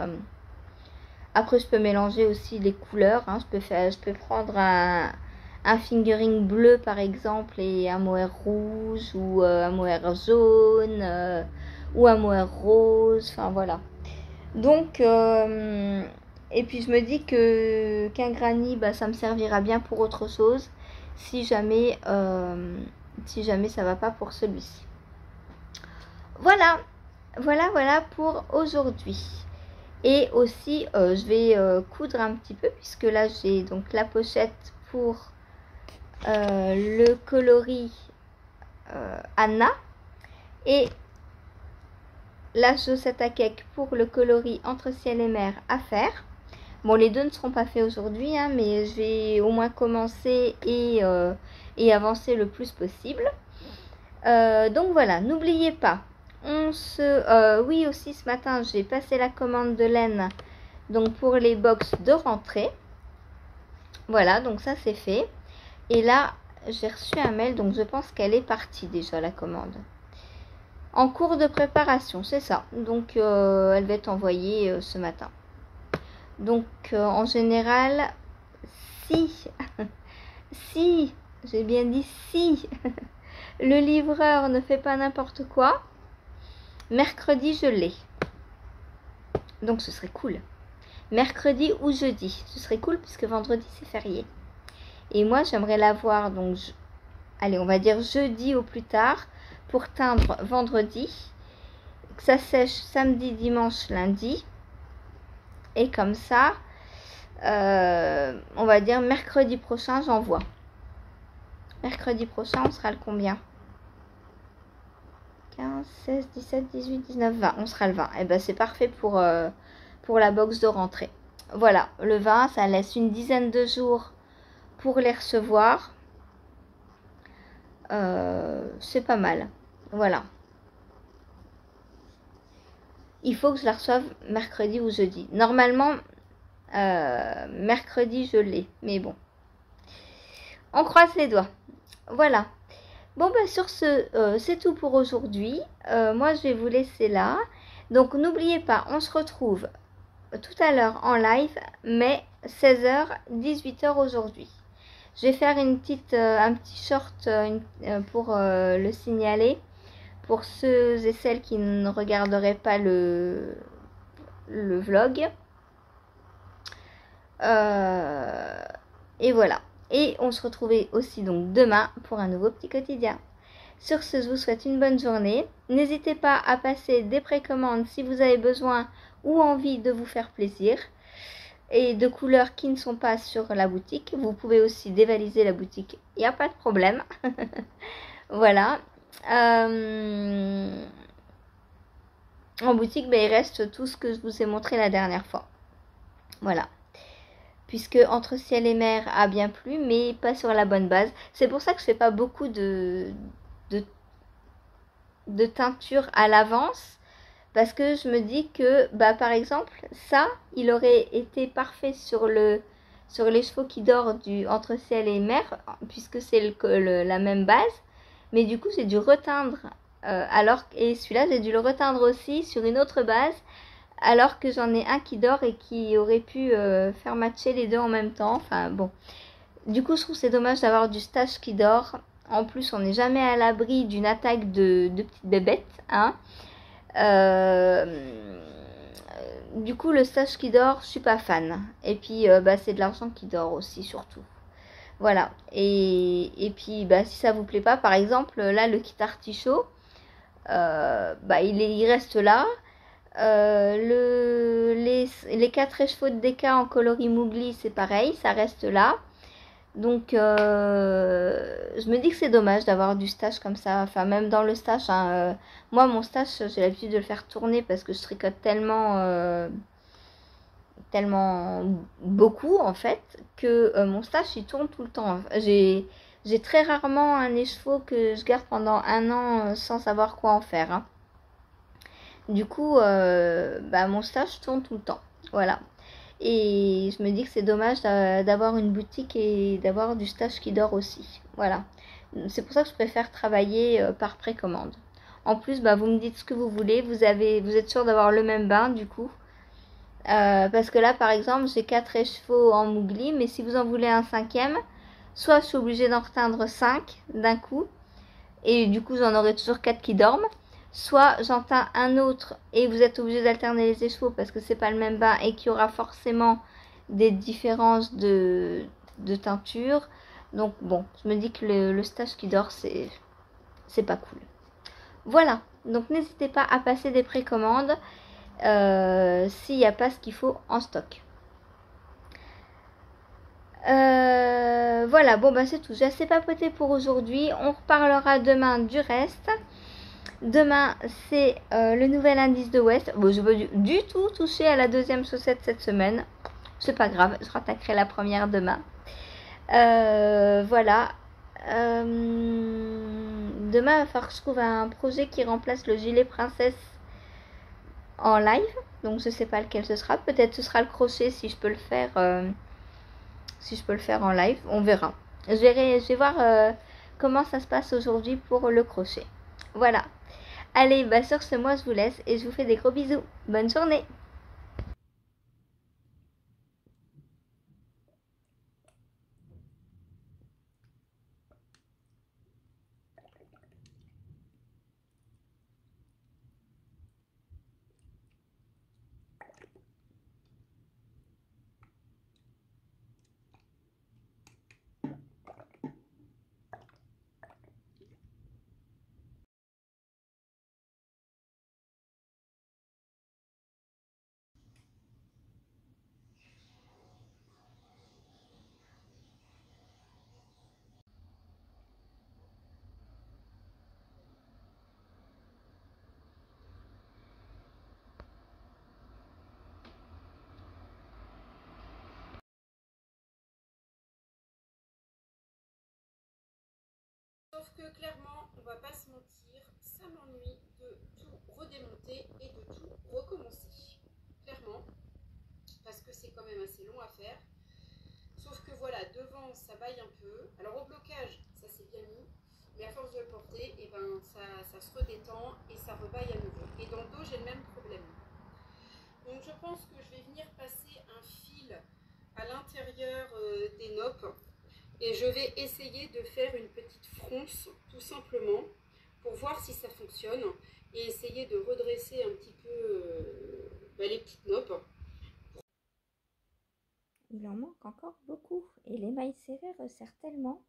après je peux mélanger aussi les couleurs, hein. Je peux prendre un fingering bleu par exemple et un mohair rouge, ou un mohair jaune, ou un mohair rose, enfin voilà. Donc et puis je me dis qu'un granny, ça me servira bien pour autre chose si jamais ça va pas pour celui-ci. voilà, voilà pour aujourd'hui. Et aussi, je vais coudre un petit peu, puisque là, j'ai donc la pochette pour le coloris Anna et la chaussette à cake pour le coloris Entre ciel et mer à faire. Bon, les deux ne seront pas faits aujourd'hui, hein, mais je vais au moins commencer et avancer le plus possible. Donc voilà, n'oubliez pas, oui, aussi ce matin, j'ai passé la commande de laine donc pour les box de rentrée. Voilà, donc ça c'est fait. Et là, j'ai reçu un mail, donc je pense qu'elle est partie déjà, la commande. En cours de préparation, c'est ça. Donc elle va être envoyée ce matin. Donc en général, si, si, j'ai bien dit si, le livreur ne fait pas n'importe quoi, mercredi je l'ai. Donc ce serait cool. Mercredi ou jeudi, ce serait cool puisque vendredi c'est férié. Et moi j'aimerais l'avoir donc, allez, on va dire jeudi au plus tard pour teindre vendredi, que ça sèche samedi, dimanche, lundi. Et comme ça, on va dire mercredi prochain, j'envoie. Mercredi prochain, on sera le combien? 15, 16, 17, 18, 19, 20. On sera le 20. Et ben c'est parfait pour la box de rentrée. Voilà, le 20, ça laisse une dizaine de jours pour les recevoir. C'est pas mal. Voilà. Il faut que je la reçoive mercredi ou jeudi. Normalement, mercredi, je l'ai. Mais bon. On croise les doigts. Voilà. Bon, bah sur ce, c'est tout pour aujourd'hui. Moi, je vais vous laisser là. Donc, n'oubliez pas, on se retrouve tout à l'heure en live, mais 16h, 18h aujourd'hui. Je vais faire un petit short pour le signaler. Pour ceux et celles qui ne regarderaient pas le vlog. Et voilà. Et on se retrouve aussi donc demain pour un nouveau petit quotidien. Sur ce, je vous souhaite une bonne journée. N'hésitez pas à passer des précommandes si vous avez besoin ou envie de vous faire plaisir. Et de couleurs qui ne sont pas sur la boutique. Vous pouvez aussi dévaliser la boutique. Il n'y a pas de problème. Voilà. En boutique, il reste tout ce que je vous ai montré la dernière fois. Voilà. Puisque Entre ciel et mer a bien plu, mais pas sur la bonne base. C'est pour ça que je fais pas beaucoup de teinture à l'avance. Parce que je me dis que, par exemple, ça, il aurait été parfait sur les chevaux qui dorment du Entre ciel et mer, puisque c'est la même base. Mais du coup, j'ai dû reteindre, et celui-là, j'ai dû le reteindre aussi sur une autre base, alors que j'en ai un qui dort et qui aurait pu faire matcher les deux en même temps. Enfin, bon. Du coup, je trouve c'est dommage d'avoir du stage qui dort. En plus, on n'est jamais à l'abri d'une attaque de petites bébêtes, hein. Du coup, le stage qui dort, je suis pas fan. Et puis, c'est de l'argent qui dort aussi, surtout. Voilà. Et puis, si ça vous plaît pas, par exemple, là, le kit artichaut, il reste là. Les 4 écheveaux de Deka en coloris Mougli, c'est pareil, ça reste là. Donc, je me dis que c'est dommage d'avoir du stash comme ça. Enfin, même dans le stash, hein, moi, mon stash, j'ai l'habitude de le faire tourner parce que je tricote tellement beaucoup, en fait, que mon stash, il tourne tout le temps. J'ai très rarement un écheveau que je garde pendant un an sans savoir quoi en faire, hein. Du coup, mon stage tourne tout le temps. Voilà. Et je me dis que c'est dommage d'avoir une boutique et d'avoir du stage qui dort aussi. Voilà. C'est pour ça que je préfère travailler par précommande. En plus, vous me dites ce que vous voulez. Vous êtes sûr d'avoir le même bain, du coup. Parce que là, par exemple, j'ai 4 écheveaux en Mougli. Mais si vous en voulez un 5e, soit je suis obligée d'en reteindre 5 d'un coup. Et du coup, j'en aurai toujours 4 qui dorment. Soit j'en teins un autre et vous êtes obligé d'alterner les écheveaux parce que c'est pas le même bain et qu'il y aura forcément des différences de teinture. Donc bon, je me dis que le stage qui dort, c'est pas cool. Voilà. Donc n'hésitez pas à passer des précommandes s'il n'y a pas ce qu'il faut en stock. Voilà, bon bah c'est tout, j'ai assez papoté pour aujourd'hui. On reparlera demain du reste. Demain c'est le nouvel indice de West. Bon, je ne veux du tout toucher à la deuxième chaussette cette semaine. C'est pas grave, je rattaquerai la première demain. Voilà. Demain il va falloir que je trouve un projet qui remplace le gilet princesse en live. Donc je sais pas lequel ce sera. Peut-être ce sera le crochet si je peux le faire. Si je peux le faire en live, on verra. Je vais voir comment ça se passe aujourd'hui pour le crochet. Voilà. Allez, bah sur ce, moi je vous laisse et je vous fais des gros bisous. Bonne journée. Sauf que clairement, on va pas se mentir, ça m'ennuie de tout redémonter et de tout recommencer. Clairement, parce que c'est quand même assez long à faire. Sauf que voilà, devant ça baille un peu. Alors au blocage, ça s'est bien mis. Mais à force de le porter, et ben, ça se redétend et ça rebaille à nouveau. Et dans le dos, j'ai le même problème. Donc je pense que je vais venir passer un fil à l'intérieur des noppes. Et je vais essayer de faire une petite fronce, tout simplement, pour voir si ça fonctionne. Et essayer de redresser un petit peu les petites noppes. Il en manque encore beaucoup. Et les mailles serrées resserrent tellement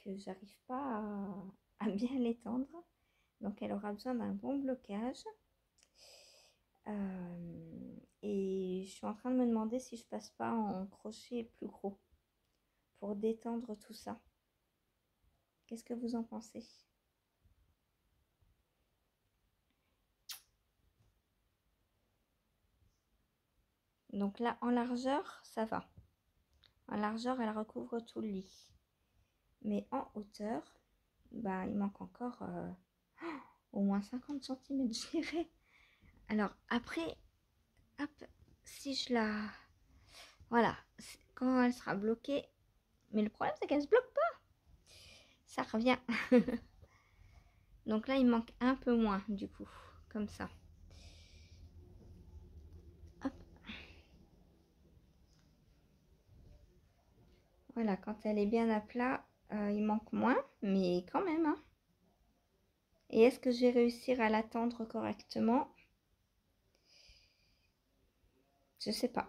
que j'arrive pas à bien l'étendre. Donc elle aura besoin d'un bon blocage. Et je suis en train de me demander si je passe pas en crochet plus gros pour détendre tout ça. Qu'est-ce que vous en pensez? Donc là, en largeur, ça va. En largeur, elle recouvre tout le lit. Mais en hauteur, bah, il manque encore au moins 50 cm, je dirais. Alors après, hop, si je la... Voilà, quand elle sera bloquée... Mais le problème, c'est qu'elle ne se bloque pas. Ça revient. Donc là, il manque un peu moins, du coup, comme ça. Hop. Voilà, quand elle est bien à plat, il manque moins, mais quand même. Hein. Et est-ce que je vais réussir à l'attendre correctement? Je sais pas.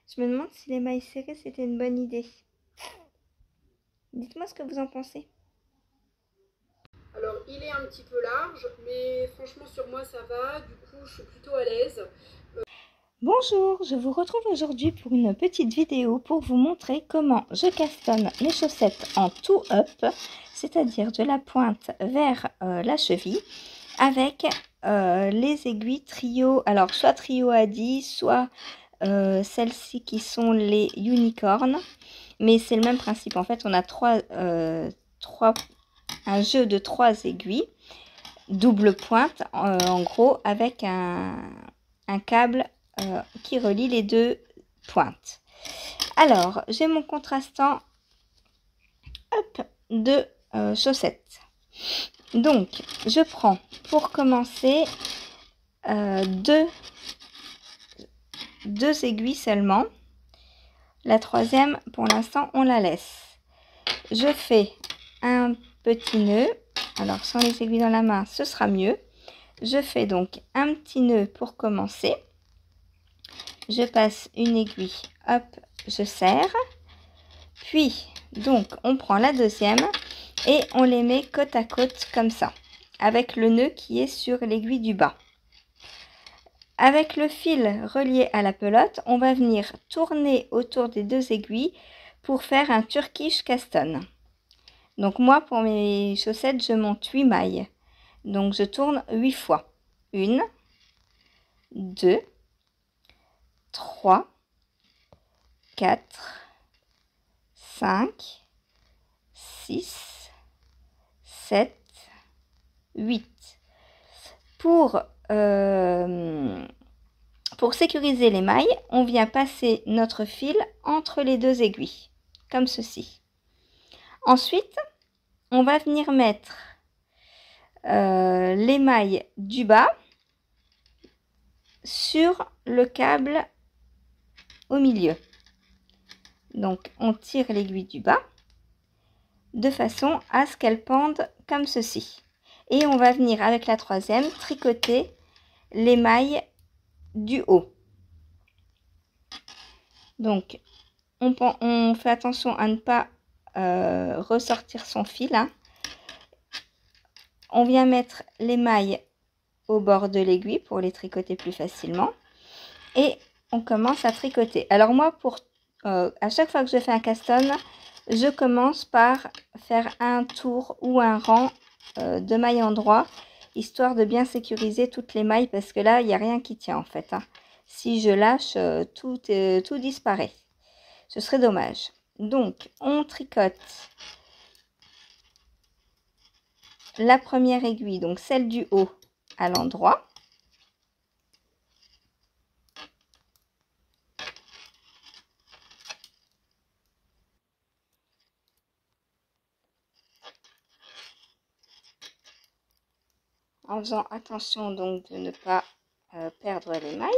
Je me demande si les mailles serrées, c'était une bonne idée. Dites-moi ce que vous en pensez. Alors, il est un petit peu large, mais franchement, sur moi, ça va. Du coup, je suis plutôt à l'aise. Bonjour, je vous retrouve aujourd'hui pour une petite vidéo pour vous montrer comment je castonne mes chaussettes en tout up, c'est-à-dire de la pointe vers la cheville, avec les aiguilles trio, alors soit trio à 10, soit celles-ci qui sont les unicornes, mais c'est le même principe. En fait, on a un jeu de 3 aiguilles, double pointe en gros, avec un câble qui relie les deux pointes. Alors, j'ai mon contrastant de chaussettes. Donc, je prends pour commencer deux aiguilles seulement. La troisième, pour l'instant, on la laisse. Je fais un petit nœud. Alors, sans les aiguilles dans la main, ce sera mieux. Je fais donc un petit nœud pour commencer. Je passe une aiguille, hop, je serre. Puis, donc, on prend la deuxième et on les met côte à côte comme ça. avec le nœud qui est sur l'aiguille du bas. Avec le fil relié à la pelote, on va venir tourner autour des deux aiguilles pour faire un Turkish Caston. Donc moi, pour mes chaussettes, je monte 8 mailles. Donc je tourne 8 fois. 1, 2, 3, 4, 5, 6, 7, 8. Pour sécuriser les mailles, on vient passer notre fil entre les deux aiguilles, comme ceci. Ensuite, on va venir mettre les mailles du bas sur le câble au milieu. Donc, on tire l'aiguille du bas de façon à ce qu'elle pende comme ceci. Et on va venir avec la troisième tricoter les mailles du haut. Donc, on fait attention à ne pas ressortir son fil. Hein. On vient mettre les mailles au bord de l'aiguille pour les tricoter plus facilement. Et on commence à tricoter. Alors moi, à chaque fois que je fais un caston, je commence par faire un tour ou un rang de mailles endroit, histoire de bien sécuriser toutes les mailles, parce que là, il n'y a rien qui tient en fait. Hein. Si je lâche, tout disparaît. Ce serait dommage. Donc, on tricote la première aiguille, donc celle du haut, à l'endroit. En faisant attention donc de ne pas perdre les mailles.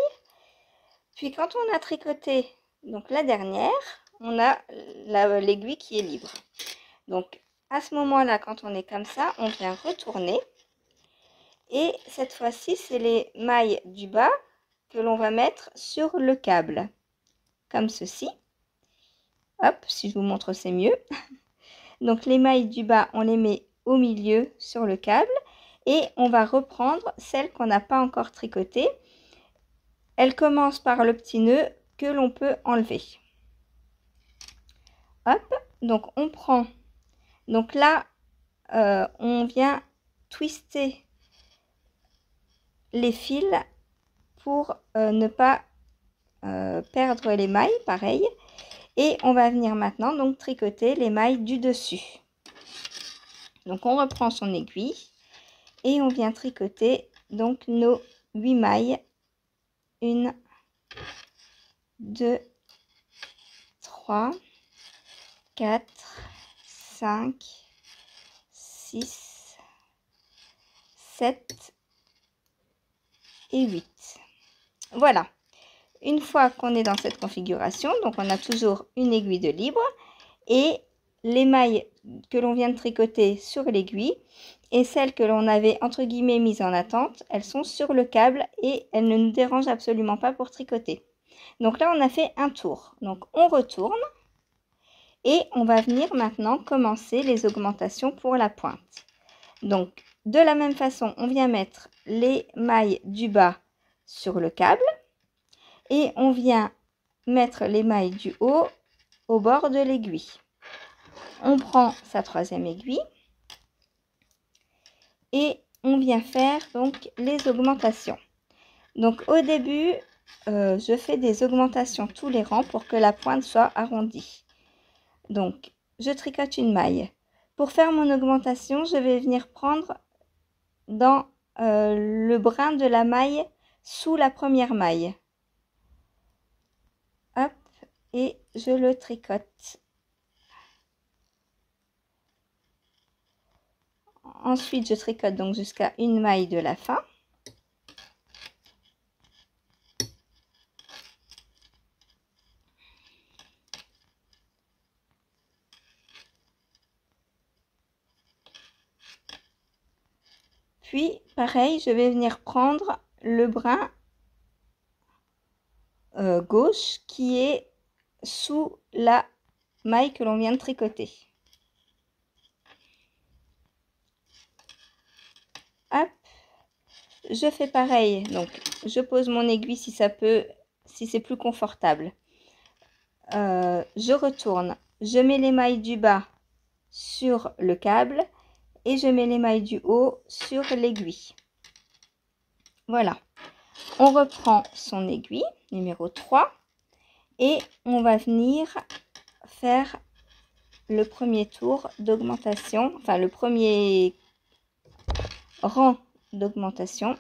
Puis quand on a tricoté donc la dernière, on a l'aiguille qui est libre. Donc à ce moment-là, quand on est comme ça, on vient retourner. Et cette fois-ci, c'est les mailles du bas que l'on va mettre sur le câble. Comme ceci. Hop, si je vous montre, c'est mieux. Donc les mailles du bas, on les met au milieu sur le câble. Et on va reprendre celle qu'on n'a pas encore tricotée. Elle commence par le petit nœud que l'on peut enlever. Hop, donc on prend. Donc là, on vient twister les fils pour ne pas perdre les mailles, pareil. Et on va venir maintenant donc tricoter les mailles du dessus. Donc on reprend son aiguille et on vient tricoter donc nos 8 mailles. 1, 2, 3, 4, 5, 6, 7 et 8. Voilà. Une fois qu'on est dans cette configuration, donc on a toujours une aiguille de libre et les mailles que l'on vient de tricoter sur l'aiguille et celles que l'on avait entre guillemets mises en attente, elles sont sur le câble et elles ne nous dérangent absolument pas pour tricoter. Donc là, on a fait un tour. Donc on retourne et on va venir maintenant commencer les augmentations pour la pointe. Donc de la même façon, on vient mettre les mailles du bas sur le câble. Et on vient mettre les mailles du haut au bord de l'aiguille. On prend sa troisième aiguille et on vient faire donc les augmentations. Donc au début, je fais des augmentations tous les rangs pour que la pointe soit arrondie. Donc je tricote une maille. Pour faire mon augmentation, je vais venir prendre dans le brin de la maille sous la première maille. Hop, et je le tricote. Ensuite, je tricote donc jusqu'à une maille de la fin. Puis, pareil, je vais venir prendre le brin gauche qui est sous la maille que l'on vient de tricoter. je fais pareil. Donc, je pose mon aiguille si ça peut, si c'est plus confortable. Je retourne. Je mets les mailles du bas sur le câble et je mets les mailles du haut sur l'aiguille. Voilà. On reprend son aiguille, numéro 3, et on va venir faire le premier tour d'augmentation, enfin le premier rang d'augmentation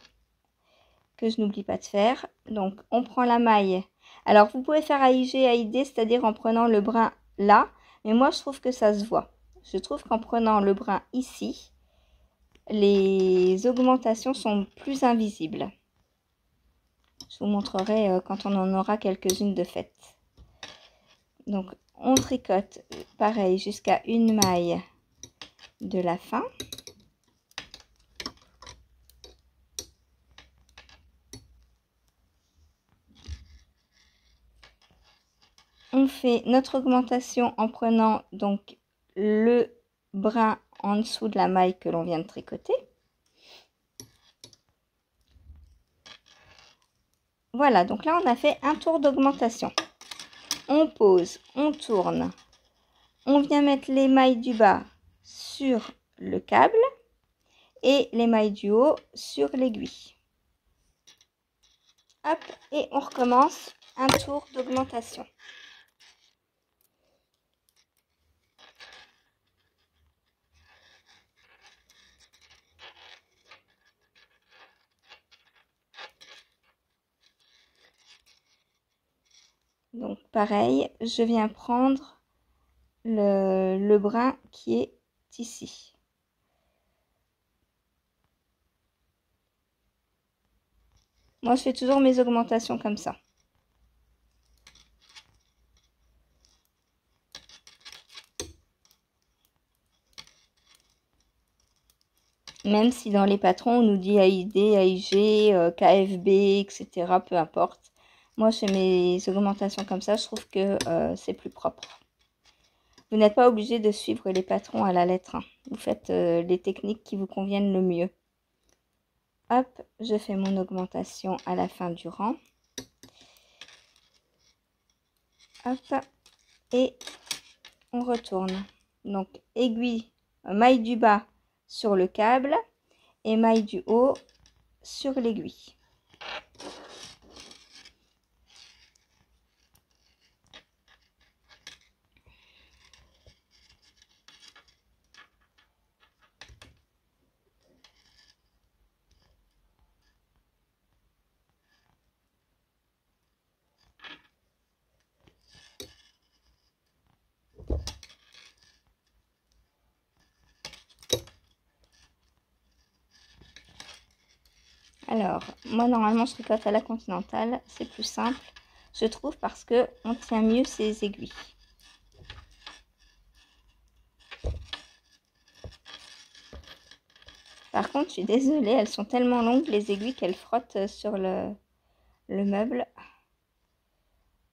que je n'oublie pas de faire. Donc on prend la maille. Alors vous pouvez faire AIG, AID, c'est-à-dire en prenant le brin là, mais moi je trouve que ça se voit. Je trouve qu'en prenant le brin ici, les augmentations sont plus invisibles. Je vous montrerai quand on en aura quelques-unes de faites. Donc on tricote pareil jusqu'à une maille de la fin. On fait notre augmentation en prenant donc le brin en dessous de la maille que l'on vient de tricoter. Voilà, donc là on a fait un tour d'augmentation. On pose, on tourne, on vient mettre les mailles du bas sur le câble et les mailles du haut sur l'aiguille. Hop, et on recommence un tour d'augmentation. Donc pareil, je viens prendre le brin qui est ici. Moi, je fais toujours mes augmentations comme ça. Même si dans les patrons, on nous dit AID, AIG, KFB, etc. Peu importe. Moi, je fais mes augmentations comme ça. Je trouve que c'est plus propre. Vous n'êtes pas obligé de suivre les patrons à la lettre, hein. Vous faites les techniques qui vous conviennent le mieux. Hop, je fais mon augmentation à la fin du rang. Hop, et on retourne. Donc, aiguille, maille du bas sur le câble et maille du haut sur l'aiguille. Alors, moi normalement je tricote à la continentale, c'est plus simple, je trouve, parce que on tient mieux ses aiguilles. Par contre, je suis désolée, elles sont tellement longues les aiguilles qu'elles frottent sur le meuble.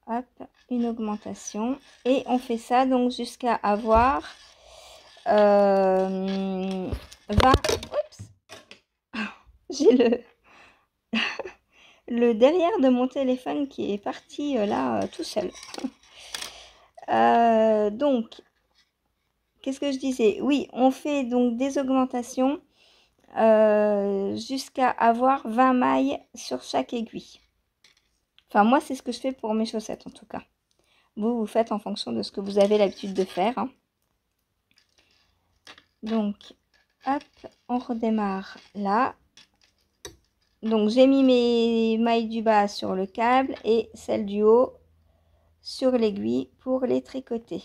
Hop, une augmentation. Et on fait ça donc jusqu'à avoir 20... Oups, j'ai le derrière de mon téléphone qui est parti là tout seul. Donc, qu'est-ce que je disais? Oui, on fait donc des augmentations jusqu'à avoir 20 mailles sur chaque aiguille. Enfin, moi, c'est ce que je fais pour mes chaussettes en tout cas. Vous, vous faites en fonction de ce que vous avez l'habitude de faire, hein. Donc, hop, on redémarre là. Donc, j'ai mis mes mailles du bas sur le câble et celles du haut sur l'aiguille pour les tricoter.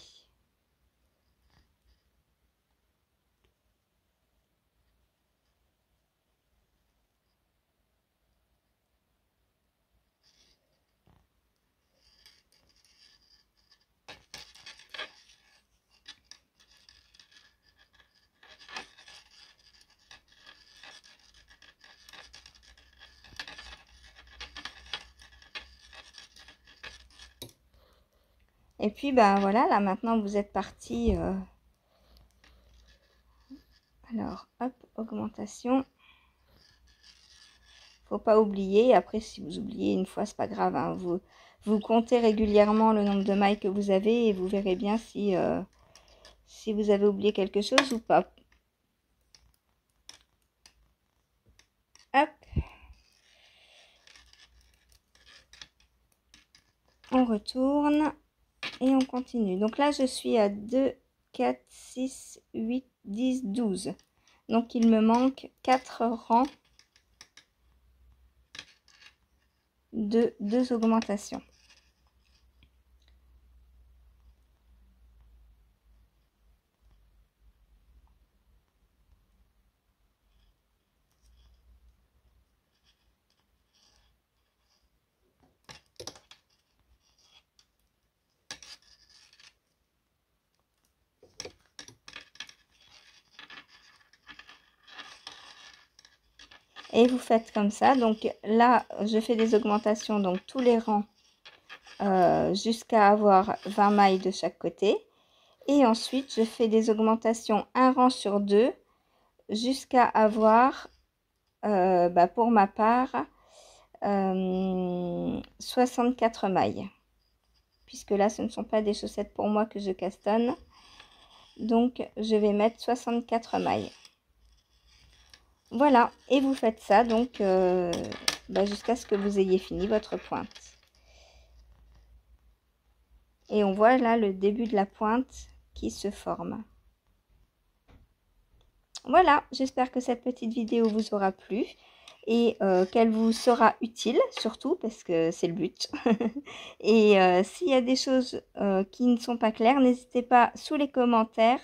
Et puis, ben voilà, là maintenant vous êtes parti. Alors, hop, augmentation. Faut pas oublier. Après, si vous oubliez une fois, c'est pas grave, hein. Vous comptez régulièrement le nombre de mailles que vous avez et vous verrez bien si, si vous avez oublié quelque chose ou pas. Hop. On retourne et on continue. Donc là, je suis à 2, 4, 6, 8, 10, 12. Donc il me manque 4 rangs de 2 augmentations. Et vous faites comme ça. Donc là, je fais des augmentations, donc tous les rangs jusqu'à avoir 20 mailles de chaque côté. Et ensuite, je fais des augmentations un rang sur 2 jusqu'à avoir, pour ma part, 64 mailles. Puisque là, ce ne sont pas des chaussettes pour moi que je castonne. Donc, je vais mettre 64 mailles. Voilà, et vous faites ça donc jusqu'à ce que vous ayez fini votre pointe. Et on voit là le début de la pointe qui se forme. Voilà, j'espère que cette petite vidéo vous aura plu et qu'elle vous sera utile, surtout parce que c'est le but. Et s'il y a des choses qui ne sont pas claires, n'hésitez pas sous les commentaires,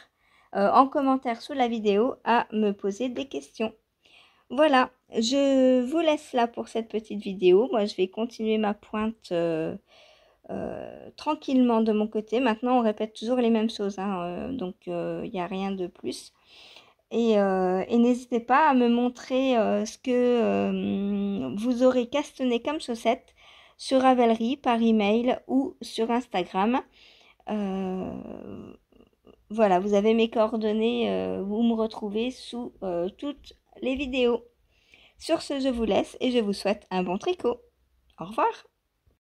en commentaire sous la vidéo, à me poser des questions. Voilà, je vous laisse là pour cette petite vidéo. Moi, je vais continuer ma pointe tranquillement de mon côté. Maintenant, on répète toujours les mêmes choses, hein, donc il n'y a rien de plus. Et n'hésitez pas à me montrer ce que vous aurez castonné comme chaussettes sur Ravelry, par email ou sur Instagram. Voilà, vous avez mes coordonnées, vous me retrouvez sous toutes les vidéos. Sur ce, je vous laisse et je vous souhaite un bon tricot. Au revoir!